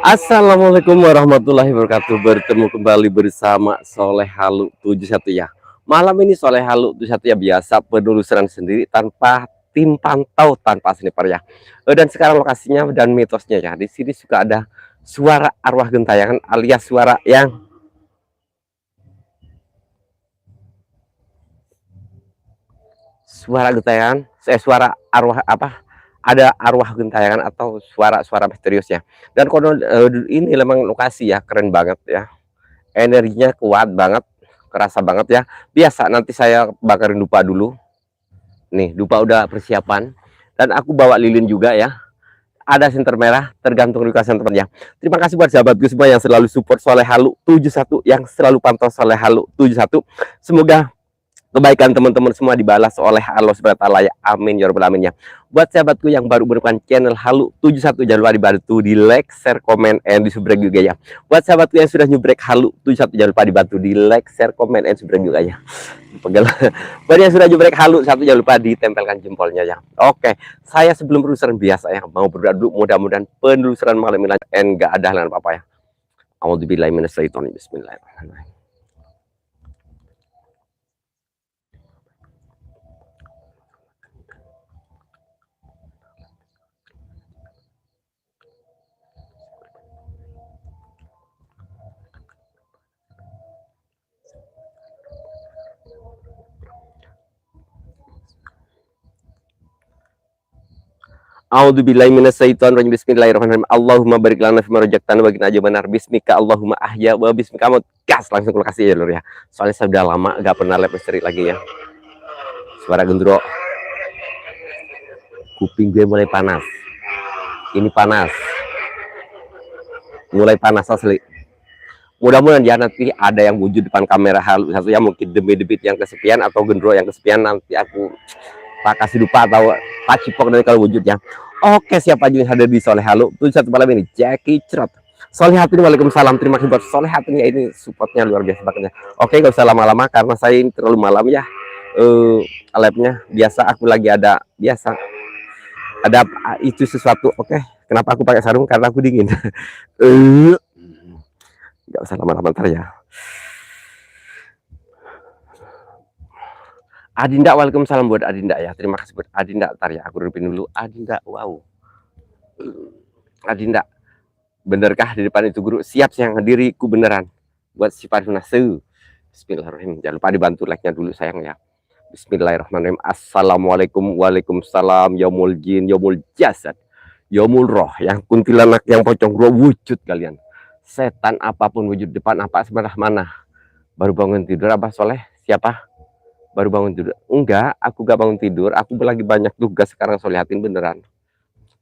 Assalamualaikum warahmatullahi wabarakatuh. Bertemu kembali bersama Soleh Halu 71 ya. Malam ini Soleh Halu 71 ya biasa penelusuran sendiri tanpa tim pantau, tanpa sniper ya. Dan sekarang lokasinya dan mitosnya ya. Di sini suka ada suara arwah gentayangan alias suara gentayangan, suara arwah apa? Ada arwah gentayangan atau suara-suara misterius ya. Dan konon ini memang lokasi ya keren banget ya, energinya kuat banget, kerasa banget ya. Biasa nanti saya bakarin dupa dulu. Nih, dupa udah persiapan. Dan aku bawa lilin juga ya. Ada senter merah, tergantung requestan teman ya. Terima kasih buat sahabatku semua yang selalu support Soleh Halu 71, yang selalu pantau Soleh Halu 71. Semoga kebaikan teman-teman semua dibalas oleh Allah Subhanahu wa taala ya. Amin ya rabbal alamin ya. Buat sahabatku yang baru menemukan channel Halu 71, jangan lupa dibantu di like, share, komen, and di subrek juga ya. Buat sahabatku yang sudah nyubrek Halu 71, jangan lupa dibantu di like, share, komen, and subrek juga ya. Pegel. Buat yang sudah nyubrek Halu 1, jangan lupa ditempelkan jempolnya ya. Oke, saya sebelum penelusuran biasa ya, mau berdoa dulu, mudah-mudahan penelusuran malam ini enggak ada halangan apa-apa ya. A'udzubillahi minasyaitonir rajim. Bismillahirrahmanirrahim. A'udzubillahi minasyaitonir rajim. Bismillahirrahmanirrahim. Allahumma barik lana fima razaqtana wa qina adzabannar. Bismika Allahumma ahya wa bismika amut. Gas langsung ke lokasi ya lur ya. Soalnya saya udah lama gak pernah live misteri lagi ya. Suara gendro. Kuping gue mulai panas. Ini panas. Mulai panas asli. Mudah-mudahan ya nanti ada yang wujud depan kamera Halu satu ya, mungkin debit-debit yang kesepian atau gendro yang kesepian, nanti aku tak kasih lupa atau tak cipok dari kalau wujudnya. Oke, siapa aja yang hadir di Soleh Halu 71 malam ini? Jackie Cerot, Solehatin, waalaikumsalam. Terima kasih buat Solehatin ya, ini supportnya luar biasa banget ya. Oke, gak usah lama-lama karena saya ini terlalu malam ya. Live-nya biasa aku lagi ada itu sesuatu. Oke, kenapa aku pakai sarung? Karena aku dingin. Gak usah lama-lama ntar ya. Adinda, waalaikumsalam buat Adinda ya. Terima kasih buat Adinda. Ntar ya, aku hidupin dulu Adinda. Wow, Adinda, benerkah di depan itu guru? Siap yang diriku beneran. Buat si Parunase. Bismillahirrahmanirrahim. Jangan lupa dibantu like-nya dulu sayang ya. Bismillahirrahmanirrahim. Assalamualaikum. Waalaikumsalam. Yaumul jin, yaumul jasad, yaumul roh, yang kuntilanak, yang pocong roh wujud kalian. Setan apapun wujud depan apa sebelah mana. Baru bangun tidur apa Soleh? Siapa? Baru bangun tidur? Enggak, aku gak bangun tidur. Aku lagi banyak tugas sekarang. Solehatin beneran.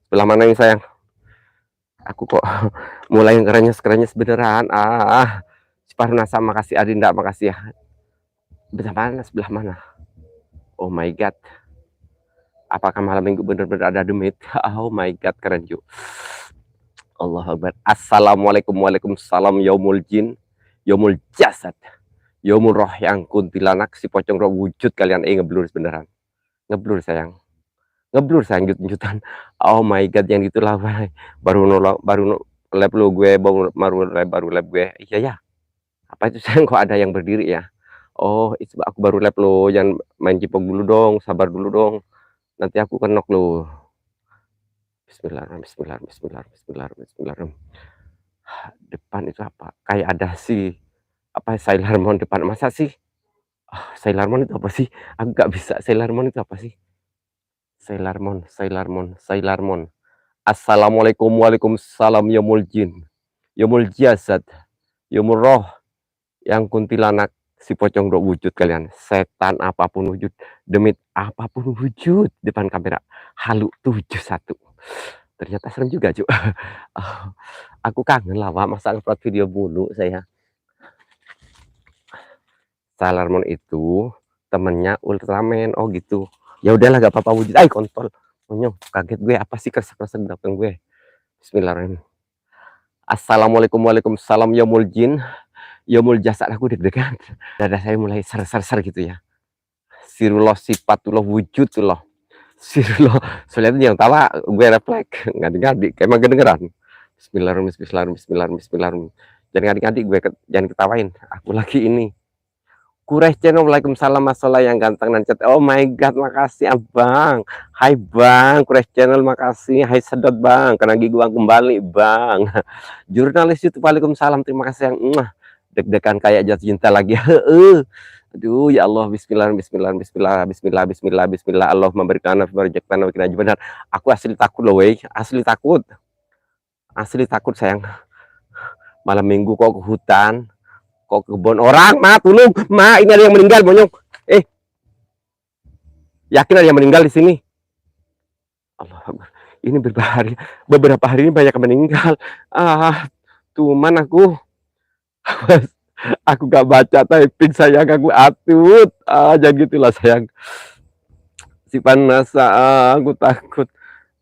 Sebelah mana yang sayang? Aku kok mulai kerenyes beneran. Parunasa, makasih. Adinda, makasih ya. Sebelah mana? Oh my god, apakah malam minggu bener-bener ada demit? Oh my god, keren juga. Allah Akbar. Assalamualaikum. Waalaikumsalam. Yaumul jin, yaumul jasad, yaumul roh, yang kuntilanak, si pocong roh wujud kalian. Ngeblur beneran. Ngeblur sayang. Ngeblur sayang, jut-jutan. Oh my god, yang itulah baru lab lo gue, baru lab gue. Iya ya. Apa itu sayang, kok ada yang berdiri ya? Oh, itu aku baru lab lo, jangan main cipok dulu dong, sabar dulu dong. Nanti aku kenok lo. Bismillahirrahmanirrahim. Depan itu apa? Kayak ada sih. Apa Sailor Moon depan, masa sih? Sailor Moon itu apa sih? Aku gak bisa. Sailor Moon itu apa sih? Sailor Moon. Assalamualaikum. Waalaikumsalam. Yaumul jin, yaumul jasad, yaumul roh, yang kuntilanak, si pocong roh wujud kalian. Setan apapun wujud, demit apapun wujud depan kamera Halu 71. Ternyata serem juga cuy. Aku kangen lah Pak, masa upload video mulu saya. Sailor Moon itu temennya Ultraman. Oh gitu. Ya udahlah, gak apa-apa wujud. Kontol. Monyong, kaget gue. Apa sih kresek-kresek belakang gue? Bismillahirrahmanirrahim. Assalamualaikum. Waalaikumsalam. Yaumul jin, yaumul jasad. Aku deg-degan. Dada saya mulai ser-ser gitu ya. Sirullah sifatullah wujudullah. Sirullah. Soalnya yang tawa gue refleks. Ngadi-ngadi. Kayak emang kedengeran. Bismillahirrahmanirrahim. Jangan adik-adik gue jangan ketawain. Aku lagi ini. Quraisy Channel, waalaikumsalam Mas Sola yang ganteng dan cantik. Oh my god, makasih abang. Hai bang, Quraisy Channel makasih. Hai sedot bang, karena gua kembali bang. Jurnalis YouTube, waalaikumsalam, terima kasih yang deg-degan kayak jatuh cinta lagi. Aduh ya Allah, Bismillah. Allah memberikan rezeki benar. Aku asli takut loh, wey. Asli takut sayang. Malam minggu kok ke hutan, kok ke kebun orang, tolong ini ada yang meninggal monyong. Yakin ada yang meninggal di sini? Allah, ini beberapa hari ini banyak yang meninggal. Cuman aku gak baca typing sayang, aku atut. Jangan gitulah sayang. Si panas, aku takut.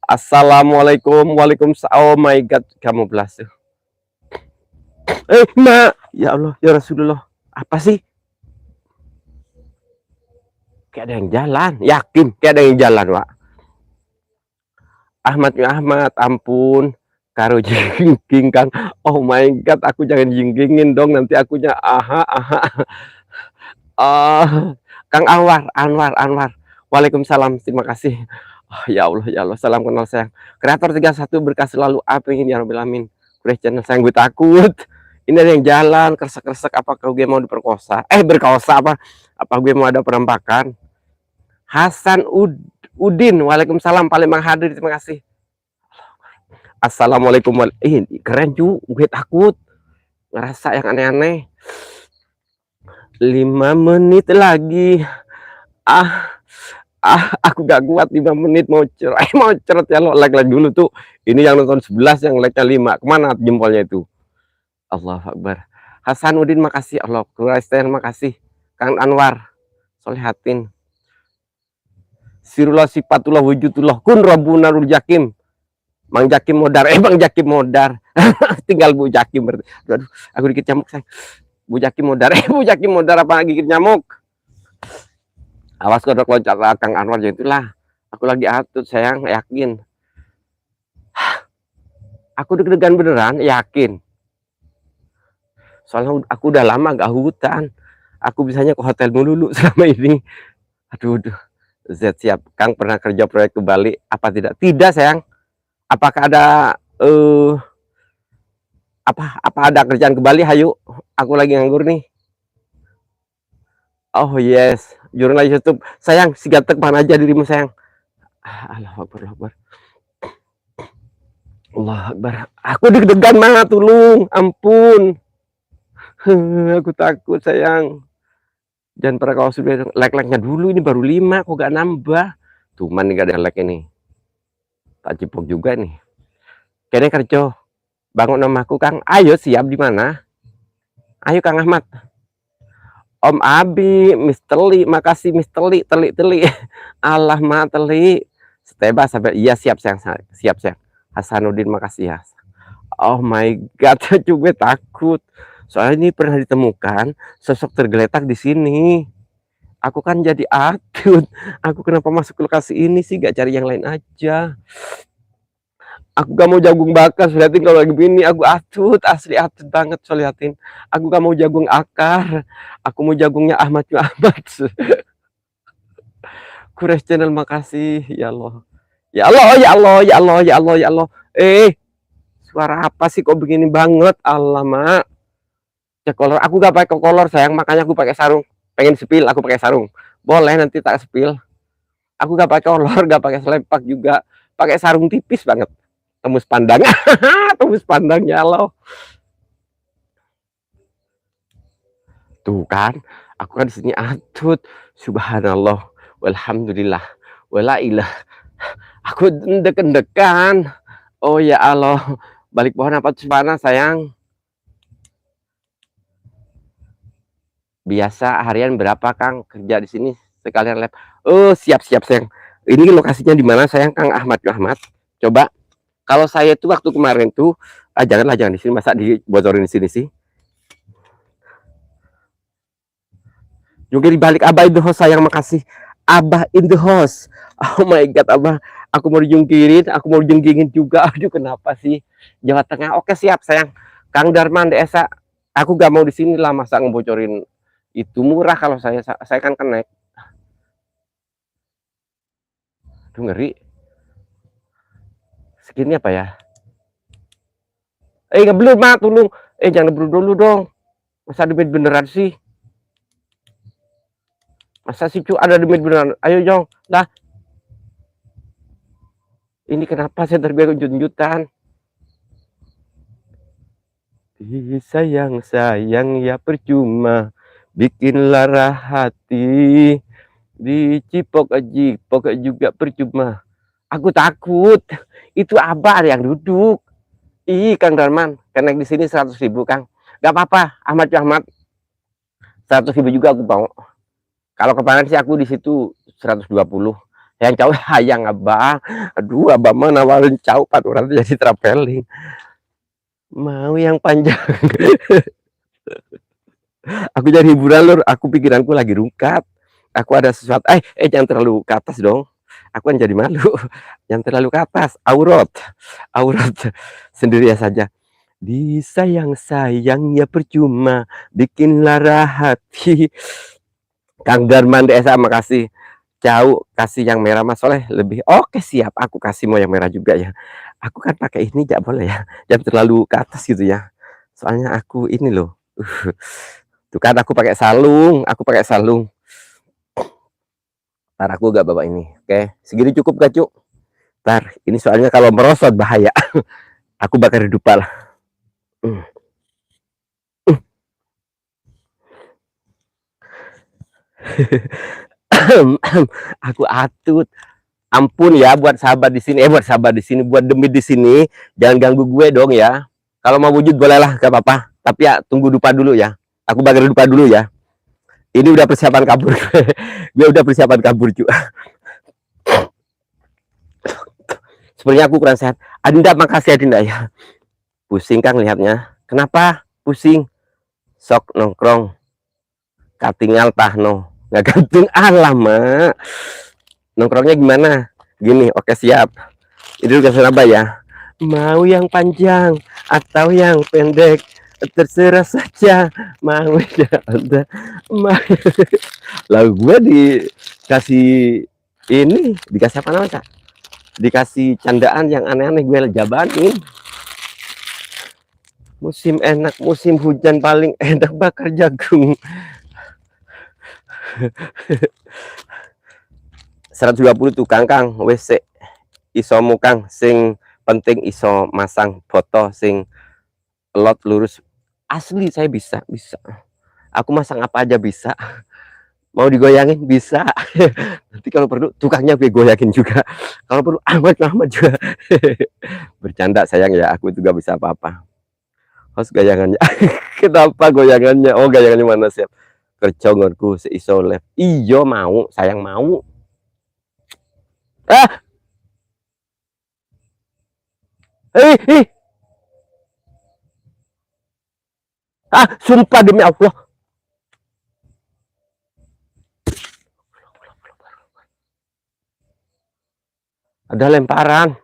Assalamualaikum, waalaikumsalam. Oh my god, kamu belas. Ya Allah, ya Rasulullah. Apa sih? Kayak ada yang jalan. Yakin kayak ada yang jalan, Pak. Ahmad, ampun. Karo jingking Kang. Oh my god, aku jangan jinggingin dong, nanti akunya Kang Anwar. Waalaikumsalam, terima kasih. Ya Allah, salam kenal sayang. Kreator 31 berkah selalu, apa ingin ya Rabbil Alamin. Quraisy Channel sayang, gue takut. Ini ada yang jalan, kresek-kresek, apakah gue mau diperkosa? Berkosa apa? Apa gue mau ada penampakan? Hasan Udin, waalaikumsalam, Palembang hadir, terima kasih. Assalamualaikum. Keren cu, gue takut. Ngerasa yang aneh-aneh. 5 menit lagi. Aku gak kuat 5 menit mau cerot ya lo, like dulu tuh. Ini yang nonton 11, yang like-nya 5. Kemana jempolnya itu? Allahu Akbar. Hasan Udin makasih. Allah, Quraisy makasih. Kang Anwar Solehatin, Sirullah sifatullah wujudullah kun Rabbuna Nurul Jakim. Bang Jakim modar. Tinggal Bu Jakim berarti. Aduh, aku dikit nyamuk sayang. Bu Jakim modar apa gigit nyamuk? Awas kodok loncat Kang Anwar, ya itulah. Aku lagi atut sayang, yakin. Aku deg-degan beneran, yakin. Soalnya aku udah lama gak hutan. Aku bisanya ke hotel dulu selama ini. Aduh. Z siap. Kang pernah kerja proyek ke Bali apa tidak? Tidak sayang. Apakah ada apa ada kerjaan ke Bali? Hayu, aku lagi nganggur nih. Oh yes, jurnalis YouTube sayang, si gatek mana aja dirimu sayang. Allahu Akbar. Allah Akbar. Aku deg-degan mah, tolong, ampun. Aku takut sayang. Jangan pernah kau sudah like-nya dulu, ini baru 5 kok gak nambah. Cuman nih gak ada like ini. Tak cipok juga nih. Kayaknya kerja. Bangun namaku Kang. Ayo siap di mana? Ayo Kang Ahmad. Om Abi, Mister Li, makasih Mister Li, teli. Allah ma teli. Seteba sampai iya siap sayang. Hasanuddin makasih ya. Oh my god, juga takut. Soalnya ini pernah ditemukan sosok tergeletak di sini. Aku kan jadi atut. Aku kenapa masuk ke lokasi ini sih? Gak cari yang lain aja. Aku gak mau jagung bakar, liatin kalau lagi begini. Aku atut, asli atut banget. So liatin. Aku gak mau jagung akar. Aku mau jagungnya Ahmad. Quraisy Channel makasih. Ya Allah. Suara apa sih kok begini banget? Alamak. Kolor, aku gak pakai kolor sayang, makanya aku pakai sarung. Pengen sepil, aku pakai sarung. Boleh nanti tak sepil. Aku gak pakai kolor, gak pakai selepak juga, pakai sarung tipis banget. Tembus pandang. Tembus pandangnya lo. Tuh kan, aku kan di sini atut. Subhanallah, walhamdulillah, walailah. Aku deg-degan. Oh ya Allah, balik pohon apa tuh mana sayang? Biasa harian berapa Kang kerja di sini sekalian lab? Oh siap sayang. Ini lokasinya di mana sayang? Kang Ahmad. Coba kalau saya tuh waktu kemarin tuh jangan di sini, masa dibocorin di sini sih. Juga di balik Abah in the house sayang, makasih Abah in the house. Oh my god Abah, Aku mau dijungkirin, aku mau dijunggingin juga. Aduh, kenapa sih? Jawa Tengah. Oke, siap, sayang. Kang Darman Desa. Aku gak mau di sini lah, masa ngebocorin itu murah kalau saya kan kenek. Aduh, ngeri. Segini apa ya? Ngeblut, Mak, tolong. Jangan ngeblut dulu dong. Masa demit beneran sih? Masa sih, cu, ada demit beneran? Ayo, Jong. Dah. Ini kenapa saya terbiar unjut-unjutan? Sayang ya percuma bikin lara hati, dicipok juga percuma. Aku takut itu abah yang duduk. Kang Darman, kenek di sini 100.000 Kang. Gak apa-apa, Ahmad 100.000 juga aku mau. Kalau kemarin sih aku di situ 120. Yang cowok hayang abah. Aduh, abah mah nawarin cowok 400 jadi traveling. Mau yang panjang. Aku jadi hiburan lur, aku pikiranku lagi rungkat. Aku ada sesuatu, jangan terlalu ke atas dong. Aku kan jadi malu. Jangan terlalu ke atas, aurat sendiri saja. Disayang ya percuma bikin lara hati. Kang Darman Desa, makasih. Jauh kasih yang merah Mas Soleh lebih. Oke, siap, aku kasih mau yang merah juga ya. Aku kan pakai ini, gak boleh ya, jangan terlalu ke atas gitu ya, soalnya aku ini loh. Tuh kan aku pakai salung, ntar aku gak bawa ini. Oke, segini cukup gak, Cuk? Ntar ini soalnya kalau merosot bahaya. Aku bakar dupa lah. Aku atut. Ampun ya buat sahabat di sini, buat demi di sini, jangan ganggu gue dong ya. Kalau mau wujud bolehlah, gak apa-apa. Tapi ya tunggu dupa dulu ya. Aku bakar dupa dulu ya. Ini udah persiapan kabur. Gue udah persiapan kabur juga. Sebenarnya aku kurang sehat. Adinda, makasih Adinda ya. Pusing Kang lihatnya. Kenapa pusing? Sok nongkrong. Katingal tahno. Nggak gantung alamak. Nongkrongnya gimana? Gini, oke siap. Ini udah apa ya? Mau yang panjang atau yang pendek? Terserah saja. Mau ya Anda. Lalu gue dikasih ini, dikasih apa namanya? Dikasih candaan yang aneh-aneh, gue jabanin. Musim enak, musim hujan paling enak bakar jagung. 120 tukang Kang WC iso mukang sing penting iso masang foto sing lot lurus. Asli saya bisa aku masang apa aja bisa, mau digoyangin bisa. Nanti kalau perlu tukangnya gue goyangin juga, kalau perlu Ahmad juga. Bercanda sayang ya, aku juga bisa apa-apa. Host goyangannya. Kenapa goyangannya? Oh, goyangannya mana siap kercongonku seiso left. Iyo mau, sayang mau. Sumpah demi Allah. Ada lemparan.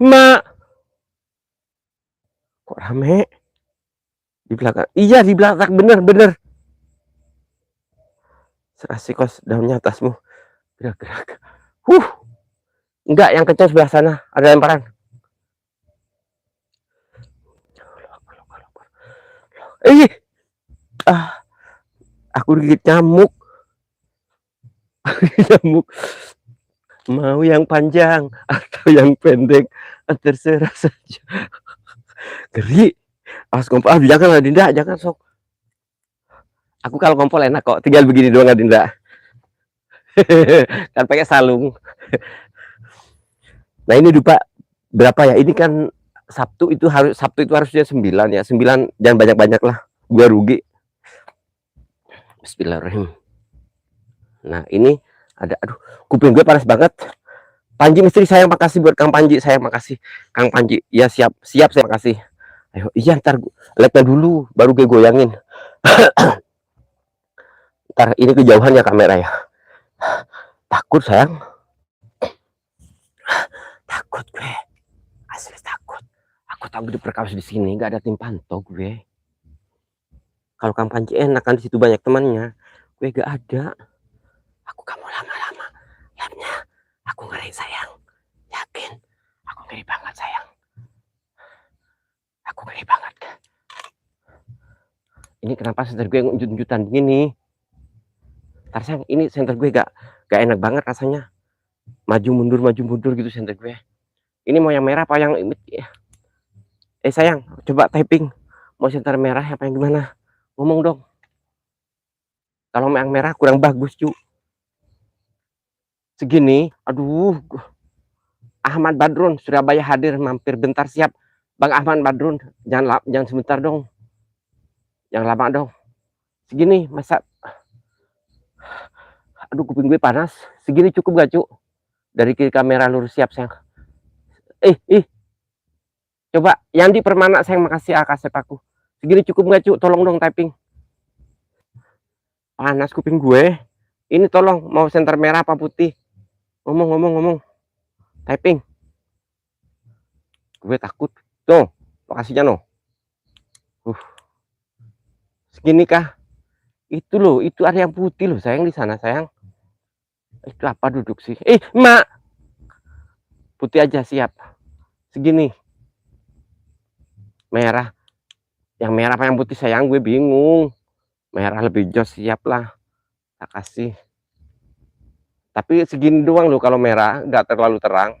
Mak. Kok rame? Di belakang. Iya, di belakang. Bener. Serasi kos daunnya atasmu. Gerak. Enggak, yang kencang sebelah sana. Ada lemparan. Aku digigit nyamuk. Mau yang panjang atau yang pendek, terserah saja. Geri. Awas kompol. Jangan Dinda, jangan sok. Aku kalau kompol enak kok, tinggal begini doang Dinda. Kan pakai salung. Nah ini dupa berapa ya? Ini kan Sabtu itu harusnya 9 ya. 9 jangan banyak-banyak lah. Gua rugi. Bismillahirrahmanirrahim. Nah ini ada, aduh, kuping gue panas banget. Panji misteri sayang, makasih buat Kang Panji, sayang makasih. Kang Panji, ya siap saya makasih. Ayo, iya ntar lihatnya dulu baru gue goyangin. Ntar ini kejauhan ya kamera ya. Takut sayang. takut gue, asli takut. Aku tahu di perkaus di sini nggak ada tim pantau gue. Kalau Kang Panji enak kan di situ banyak temannya, gue gak ada. Aku kamu lama-lama, labnya aku ngeri sayang, yakin, aku ngeri banget sayang, aku ngeri banget. Ini kenapa senter gue unjut-unjutan gini? Sayang, ini senter gue gak enak banget rasanya. Maju mundur gitu senter gue. Ini mau yang merah apa yang sayang, coba typing. Mau senter merah apa yang gimana? Ngomong dong. Kalau yang merah kurang bagus, cu. Segini, aduh. Ahmad Badrun, Surabaya hadir, mampir bentar, siap. Bang Ahmad Badrun, jangan sebentar dong. Jangan lama dong. Segini, masa. Aduh, kuping gue panas. Segini cukup gak, cu? Dari kiri kamera lurus, siap, sayang. Coba, Yandi Permana, sayang, makasih kasep aku. Segini cukup gak, cu? Tolong dong typing. Panas kuping gue. Ini tolong, mau senter merah apa putih? Ngomong. Typing. Gue takut. Tuh, lokasinya no. Segini kah? Itu loh, itu ada yang putih loh, sayang, di sana, sayang. Itu apa duduk sih? Mak. Putih aja, siap. Segini. Merah. Yang merah apa yang putih, sayang? Gue bingung. Merah lebih jos, siap lah. Tak kasih. Tapi segini doang loh kalau merah, nggak terlalu terang.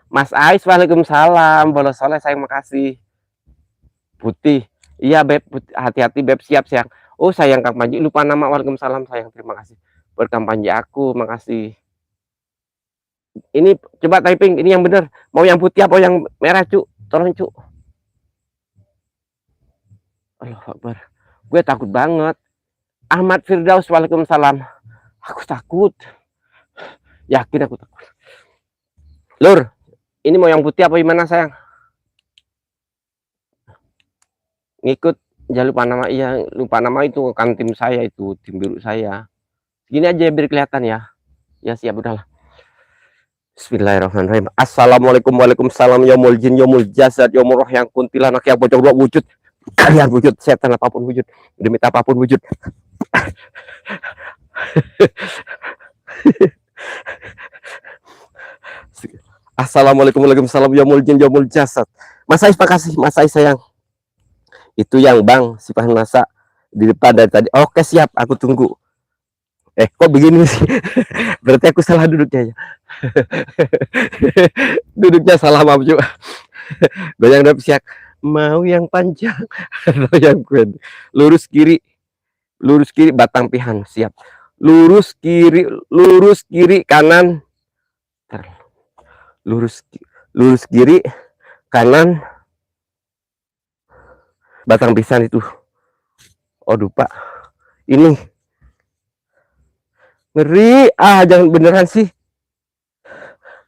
Mas Ais, waalaikumsalam. Bolos soleh, sayang, makasih. Putih. Iya, Beb. Hati-hati, Beb. Siap, sayang. Oh, sayang, Kang Panji. Lupa nama. Waalaikumsalam, sayang. Terima kasih. Buat Kang Panji aku, makasih. Ini coba typing. Ini yang bener. Mau yang putih apa yang merah, cu? Tolong, cu. Allah Akbar. Gue takut banget. Ahmad Firdaus, waalaikumsalam. Aku takut. Yakin aku takut. Lur, ini mau yang putih apa gimana, sayang? Ngikut, jangan lupa nama. Iya, lupa nama itu kan tim saya itu, tim biru saya. Gini aja biar kelihatan ya. Ya siap, udahlah. Bismillahirrahmanirrahim. Assalamualaikum, waalaikumsalam. Yaumul jin, yaumul jasad, yaumul roh, yang kuntilanak, yang pocong dua wujud. Kalian wujud, setan apapun wujud, demi apapun wujud. Assalamualaikum, waalaikumsalam. Yaumul jin, yaumul jasad. Mas Ais, makasih. Mas Ais, sayang. Itu yang Bang Sifah Nasa di depan dari tadi. Oke, siap, aku tunggu. Kok begini sih? Berarti aku salah duduknya ya. Duduknya salah, maaf juga. Goyang dap siap. Mau yang panjang atau yang pendek? Lurus kiri batang pihan, siap. Lurus kiri kanan. Lurus kiri kanan batang pisang itu. Aduh, Pak. Ini ngeri. Jangan beneran sih.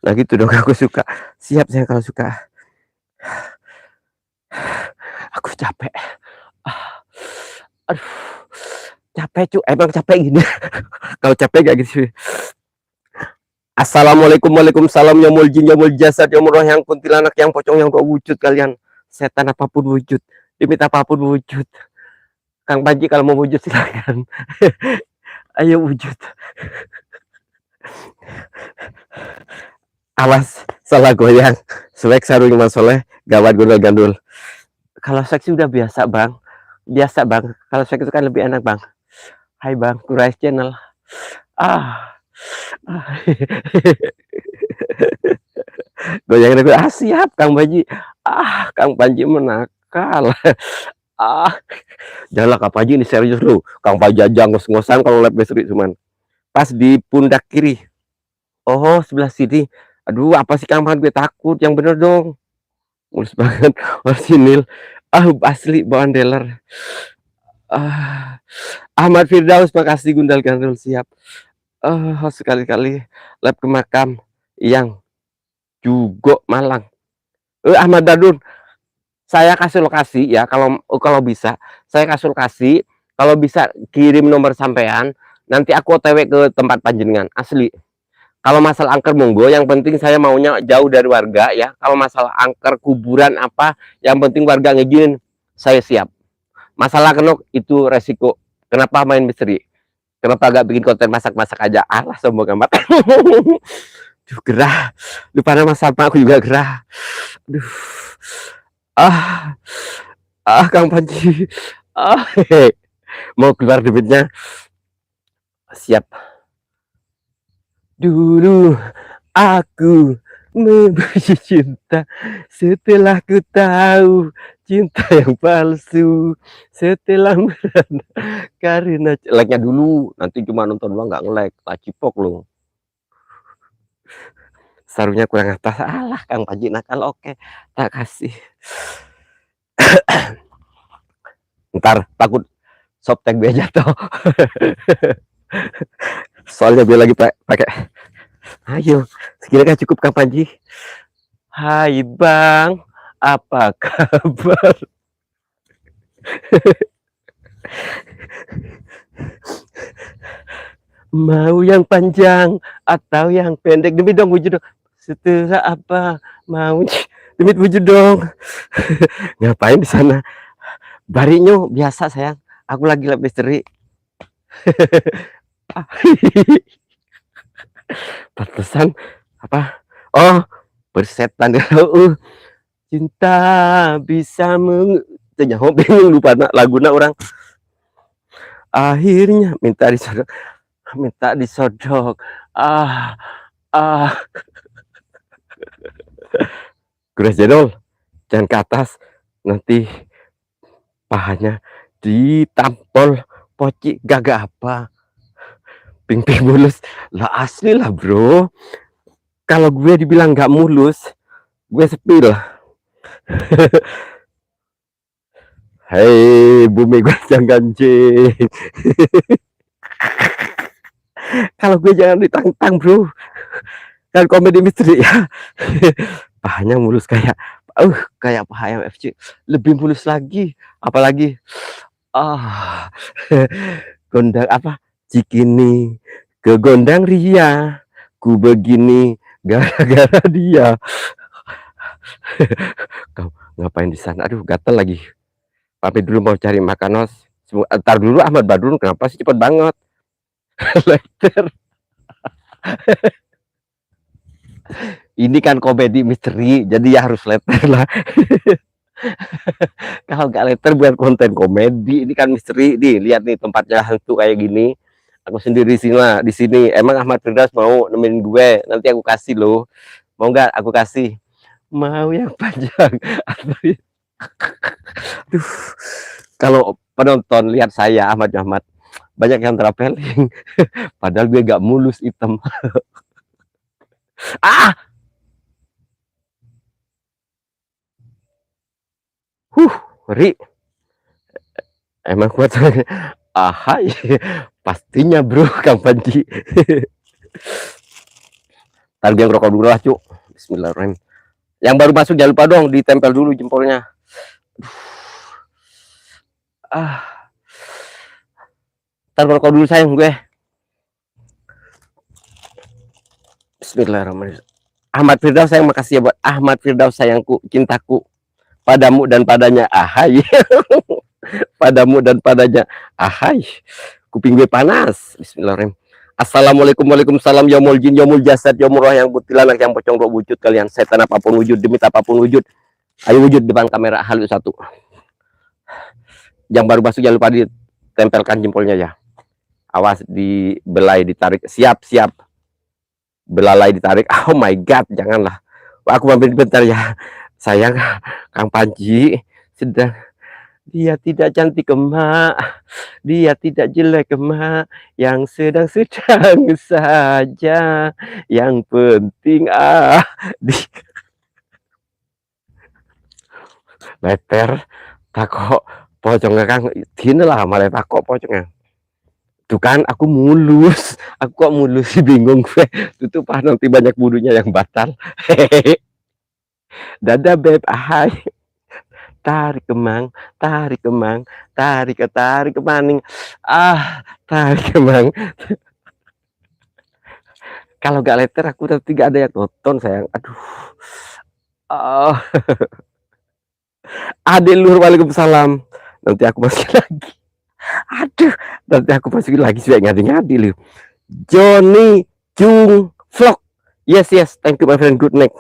Nah gitu dong, aku suka. Siap, saya kalau suka. Aku capek. Aduh, capek, cu. Emang capek gini. Kalau capek gak gitu. Assalamualaikum, waalaikumsalam. Yaumul jin, yaumul jasad, yaumul roh, yang kuntilanak, yang pocong, yang dua wujud. Kalian setan apapun wujud, diminta apapun wujud. Kang Panji kalau mau wujud silakan. Ayo wujud. Awas salah goyang. Selek sarung Mas Soleh, gawat gondol gandul. Kalau seksi udah biasa, Bang. Biasa, Bang. Kalau seksi itu kan lebih enak, Bang. Hai, Bang. Kurais channel. Goyang aku. Siap, Kang Panji. Kang Panji menakal. Janganlah Kang Panji, ini serius lu. Kang Panji aja ngos-ngosan kalau lab besri cuman. Pas di pundak kiri. Oh, sebelah sini. Aduh, apa sih Kang Panji, gue takut. Yang bener dong. Mulus banget. Orsinil. Asli bawaan dealer. Ahmad Firdaus, makasih Gundal Gandul, siap. Sekali-kali lab ke makam yang juga Malang. Ahmad Dadun, saya kasih lokasi ya, kalau bisa saya kasih lokasi. Kalau bisa kirim nomor sampean, nanti aku OTW ke tempat panjenengan, asli. Kalau masalah angker monggo, yang penting saya maunya jauh dari warga ya. Kalau masalah angker kuburan apa, yang penting warga ngizinin, saya siap. Masalah kenok itu resiko. Kenapa main misteri? Kenapa gak bikin konten masak-masak aja? Alah, sombong amat. Duh, gerah. Lupa nama sama aku juga gerah. Aduh. Ah, Kang Panji. Mau keluar duitnya. Siap. Dulu aku membenci cinta, setelah ku tahu cinta yang palsu, setelah merana karena like-nya dulu, nanti cuma nonton doang nggak nge-like, tak cipok loh. Sarunya kurang atas, alah Kang Panji nakal, oke, tak kasih. Ntar takut softtek gue jatuh. Soalnya gue lagi pakai. Ayo, segini kan cukup Kang Panji. Hai Bang, apa kabar? Mau yang panjang atau yang pendek? Demi dong wujud dong. Setelah apa? Mau demi wujud dong. Ngapain di sana? Barinya biasa sayang. Aku lagi lab misteri. Pantesan apa? Oh, persetan. Cinta bisa nyaho bingung lupa laguna orang. Akhirnya minta disodok. Ah, Grace Jadol, jangan ke atas, nanti pahanya ditampol poci gagak apa. Ping-ping mulus lah, asli lah bro. Kalau gue dibilang nggak mulus, gue sepil. Hei bumi gue jangan ganjing. Kalau gue jangan ditantang bro, kan komedi misteri ya. Pahanya mulus kayak paha MFC, lebih mulus lagi, apalagi gondang apa Cikini ke gondang Ria, ku begini gara-gara dia. Kau ngapain di sana? Aduh, gatel lagi. Pamit dulu mau cari makan os. Ntar dulu Ahmad Badrun, kenapa sih cepet banget? Letter. Ini kan komedi misteri, jadi ya harus letter lah. Kalau nggak letter buat konten komedi, ini kan misteri. Nih, lihat nih tempatnya hantu kayak gini. Aku sendiri di sini. Emang Ahmad Firdaus mau nemenin gue? Nanti aku kasih loh. Mau nggak? Aku kasih. Mau yang panjang. Duh, kalau penonton lihat saya Ahmad banyak yang traveling. Padahal gue gak mulus hitam. Ri. Emang kuat. Ahai. Pastinya bro, Kang Panji. Ntar gue ngerokok dulu lah, cuk. Bismillahirrahmanirrahim. Yang baru masuk jangan lupa dong ditempel dulu jempolnya. Ntar ngerokok dulu sayang gue. Bismillahirrahmanirrahim. Ahmad Firdaus sayang, makasih ya buat Ahmad Firdaus sayangku, cintaku padamu dan padanya. Ahai. Padamu dan padanya. Ahai. Kuping gue panas. Bismillahirrahmanirrahim. Assalamualaikum, waalaikumsalam, yaumul jin, yaumul jasad, yaumul roh, yang kutilanak, yang pocong roh wujud kalian, setan apapun wujud, demi apapun wujud. Ayo wujud depan kamera, halus satu. Yang baru masuk jangan lupa ditempelkan jempolnya ya. Awas dibelai, ditarik. Siap, siap. Belalai ditarik. Oh my god, janganlah. Aku mampir bentar ya. Sayang, Kang Panji sedang. Dia tidak cantik emak, dia tidak jelek emak, yang sedang-sedang saja, yang penting di letter takok pocongnya Kang, ini lah malah takok pocongnya. Tuh kan aku mulus, aku kok mulus sih, bingung gue. Tutup nanti banyak budunya yang batal. Hehehe. Dadah beb, ahai. Tarik kemang, tarik kemang, tarik ke maning. Tarik kemang. Kalau gak letter aku tapi gak ada yang nonton sayang. Aduh. Oh. Adil Nur, waalaikumsalam. Nanti aku masukin lagi. Aduh, nanti aku masukin lagi supaya ngadi-ngadi lu. Johnny Jung Vlog. Yes, yes. Thank you my friend. Good night.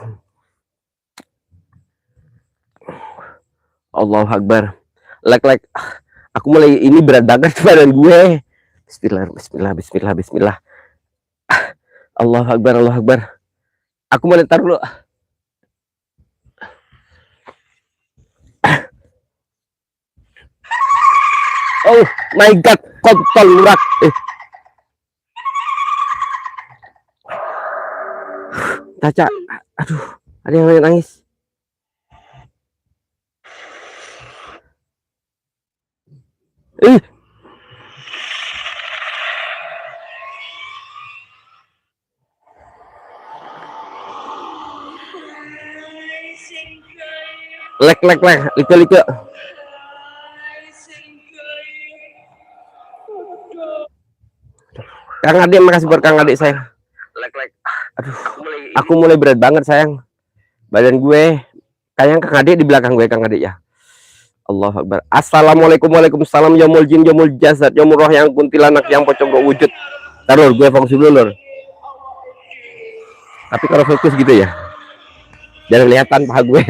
Allahu Akbar. Like. Aku mulai ini berat banget badan gue. Bismillah, bismillah, bismillah, bismillah. Allahu Akbar, Allahu Akbar. Aku mulai taruh dulu. Oh my god, kontol lurak. Caca, aduh, ada yang nangis. Lek, like. Kang Adik, makasih buat Kang Adik sayang. Like. Aduh, aku mulai berat banget sayang. Badan gue, kayaknya Kang Adik di belakang gue, Kang Adik ya. Allah Akbar. Assalamualaikum, waalaikumsalam. Yomul jin, yomul jasad, yomul roh yang kuntilanak, yang pocong wujud. Taruh, gue fokus dulu lor. Tapi kalau fokus gitu ya, jangan kelihatan paha gue.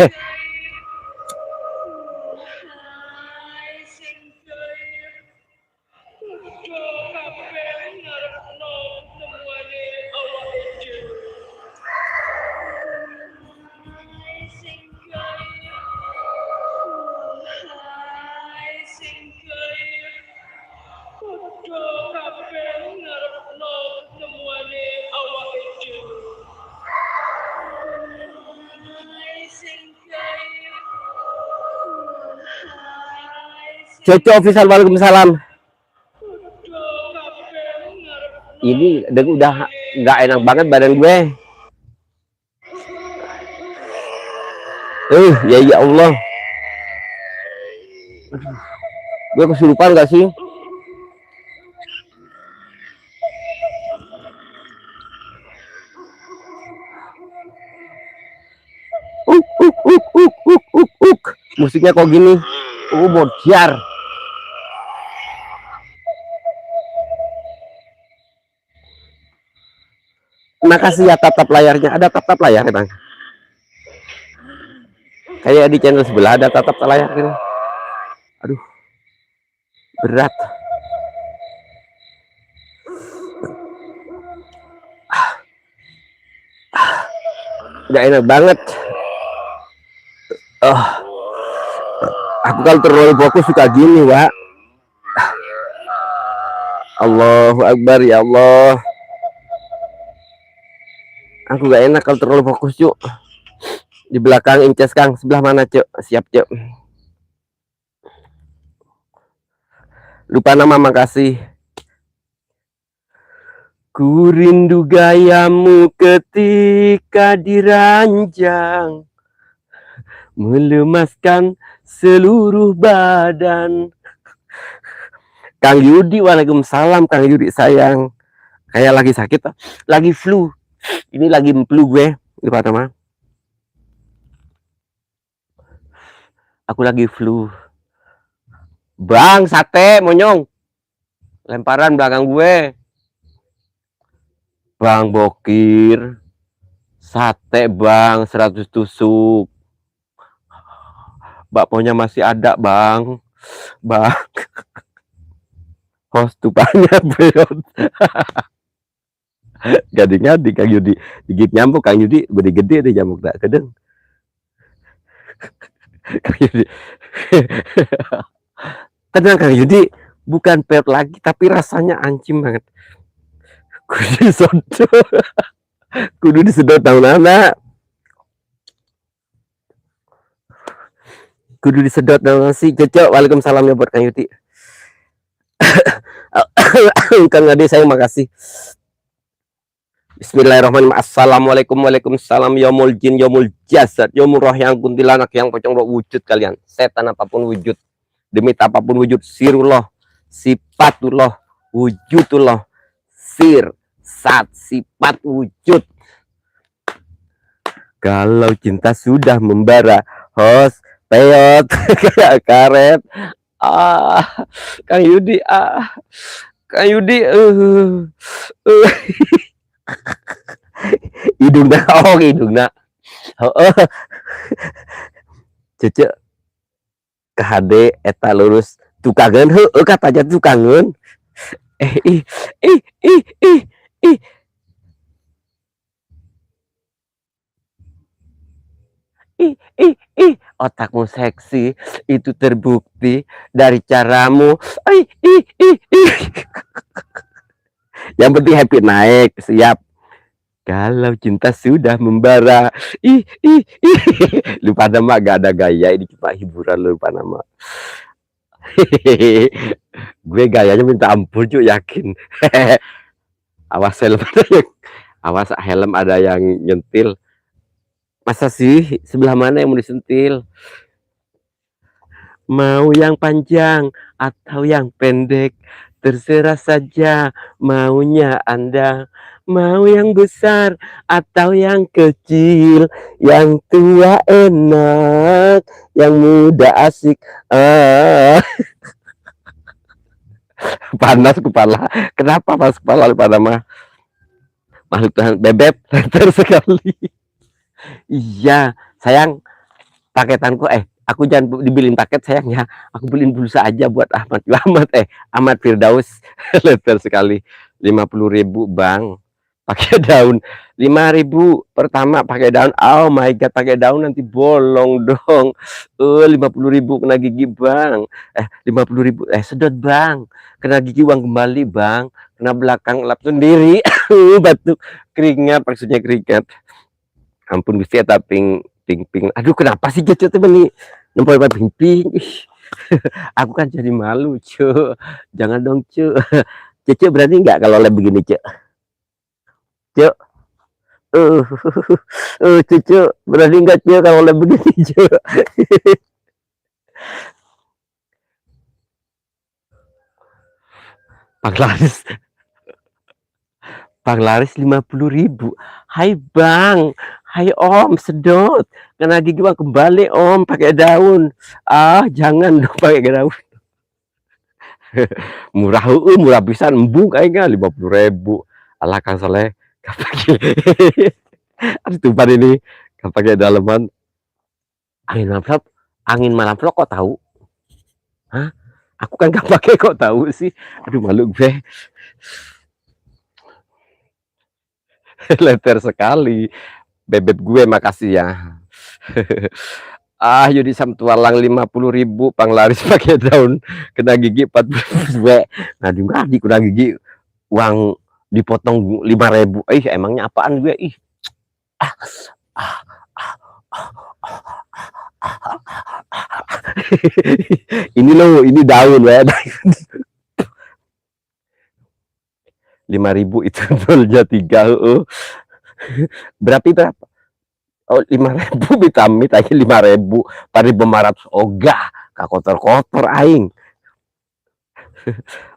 Coco official, waalaikumsalam. Ini udah nggak enak banget badan gue. Ya Allah. Gue kesurupan gak sih? Musiknya kok gini? Bociar. Makasih ya tap layarnya. Ada tap layar ya bang. Kayak di channel sebelah ada tap layar gitu. Aduh, berat. Gak enak banget. Aku kalau terlalu fokus suka gini, Wak. Allahu Akbar, ya Allah. Aku gak enak kalau terlalu fokus, Cuk. Di belakang Inces Kang, sebelah mana, Cuk? Siap, Cuk. Lupa nama, makasih. Ku rindu gayamu ketika diranjang, melemaskan seluruh badan. Kang Yudi, waalaikumsalam. Kang Yudi sayang, kayak lagi sakit, lagi flu. Ini lagi flu gue, lupa nama. Aku lagi flu. Bang, sate monyong. Lemparan belakang gue. Bang Bokir. Sate bang, 100 tusuk. Bakponya masih ada bang. Bang. Host tupanya belum. Gadi-gadi Kang Yudi. Digigit nyamuk Kang Yudi, gede-gede deh nyamuk tak kedeng. Kang Yudi. Tenang Kang Yudi, bukan pet lagi tapi rasanya ancim banget. Kudu disedot tahun anak. Kudu disedot tahun nasi. Cocok, waalaikumsalam ya buat Kang Yudi. Kang Ade saya makasih. Bismillahirrahmanirrahim. Assalamualaikum, waalaikumsalam. Yomul jin, yomul jasad, yomul roh yang kuntilanak, yang pocong roh wujud kalian. Setan apapun wujud, demit apapun wujud, sirullah, sifatullah, wujudullah, sat sifat wujud. Kalau cinta sudah membara, hos peot kayak karet. Kang Yudi, Kang Yudi, hidungna, hidungna, cece KHD eta lurus tukangan, kata aja tukangan, ih, otakmu seksi, itu terbukti dari caramu. Yang penting happy naik, siap. Kalau cinta sudah membara, lupa nama, gak ada gaya, ini cuma hiburan, lupa nama. Gue gayanya minta ampun cuy, yakin. Awas helm, awas helm ada yang nyentil. Masa sih sebelah mana yang mau disentil? Mau yang panjang atau yang pendek, terserah saja maunya Anda. Mau yang besar atau yang kecil, yang tua enak, yang muda asik. Panas kepala. Kenapa panas kepala pada mah? Makhluk Tuhan bebek letter sekali. Iya, sayang, paketanku aku jangan dibeliin paket sayang ya. Aku beliin pulsa aja buat Ahmad Firdaus letter sekali 50.000 Bang. Pakai daun 5.000 pertama pakai daun. Oh my god, pakai daun nanti bolong dong. 50.000 kena gigi Bang. 50.000 sedot Bang. Kena gigi uang kembali Bang. Kena belakang lap sendiri. Batuk keringat, maksudnya keringat. Ampun Gusti eta ping. Aduh kenapa sih cece beni nempel ping. Aku kan jadi malu cu. Jangan dong cu. Cece berani nggak kalau lem begini cu? Cu. Cucu berani nggak cu kalau lem begini cu? Panglaris 50.000. Hai Bang, hai Om, sedot. Kena gigi Bang kembali Om, pakai daun. Jangan dong pakai daun. Murah pisan, embung kayaknya 50.000. Alah Kang Soleh, aduh tumpah ini, gak pakai daleman. Angin malam vlog kok tahu? Hah? Aku kan gak pakai kok tahu sih. Aduh malu gue. Letter sekali bebet gue, makasih ya. Yudi Samtualang 50.000 panglaris pakai daun, kena gigi 40. Ngadi kena gigi uang dipotong 5.000. Emangnya apaan gue ini loh, ini daun ya. 5.000 itu dolnya 3. berapa? Oh 5.000 vitamit aja 5.000 4.500 ogah kak kotor aing.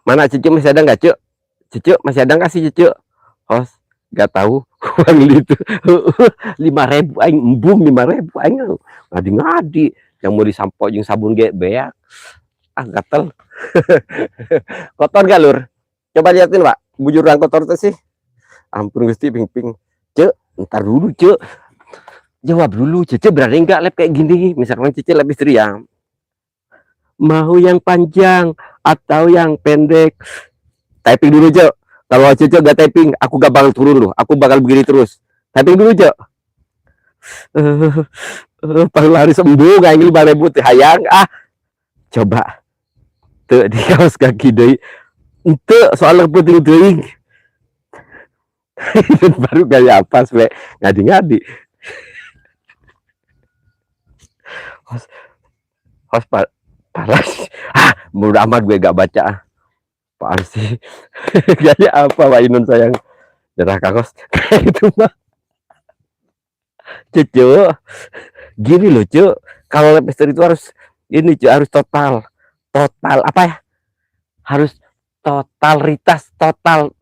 Mana cucu masih ada nggak cuk? Cucu masih ada nggak sih cucu? Hos nggak tahu uang itu. 5.000 aing embung 5.000 aing ngadi yang mau disampo jeung sabun ge beak gatel. Kotor gak lur? Coba liatin Pak, bujuran kotor tuh sih. Ampun Gusti ping. Cuk, ntar dulu cuk. Jawab dulu, Cece berani nggak lab kayak gini? Misalkan Cece lab istri ya. Mau yang panjang atau yang pendek? Typing dulu Cuk. Kalau Cece gak typing, aku gak bakal turun loh. Aku bakal begini terus. Typing dulu Cuk. Panglaris sembuh kayak gini 5.000 hayang coba tuh di kaos kaki deh. Itu soal penting baru gaya apa sih ngadi host paras mudah amat gue gak baca Pak sih. Gaya apa Pak Inun sayang darah kakos itu mah cucu gini loh cu, kalau lobster itu harus ini cu, harus total apa ya, harus totalitas total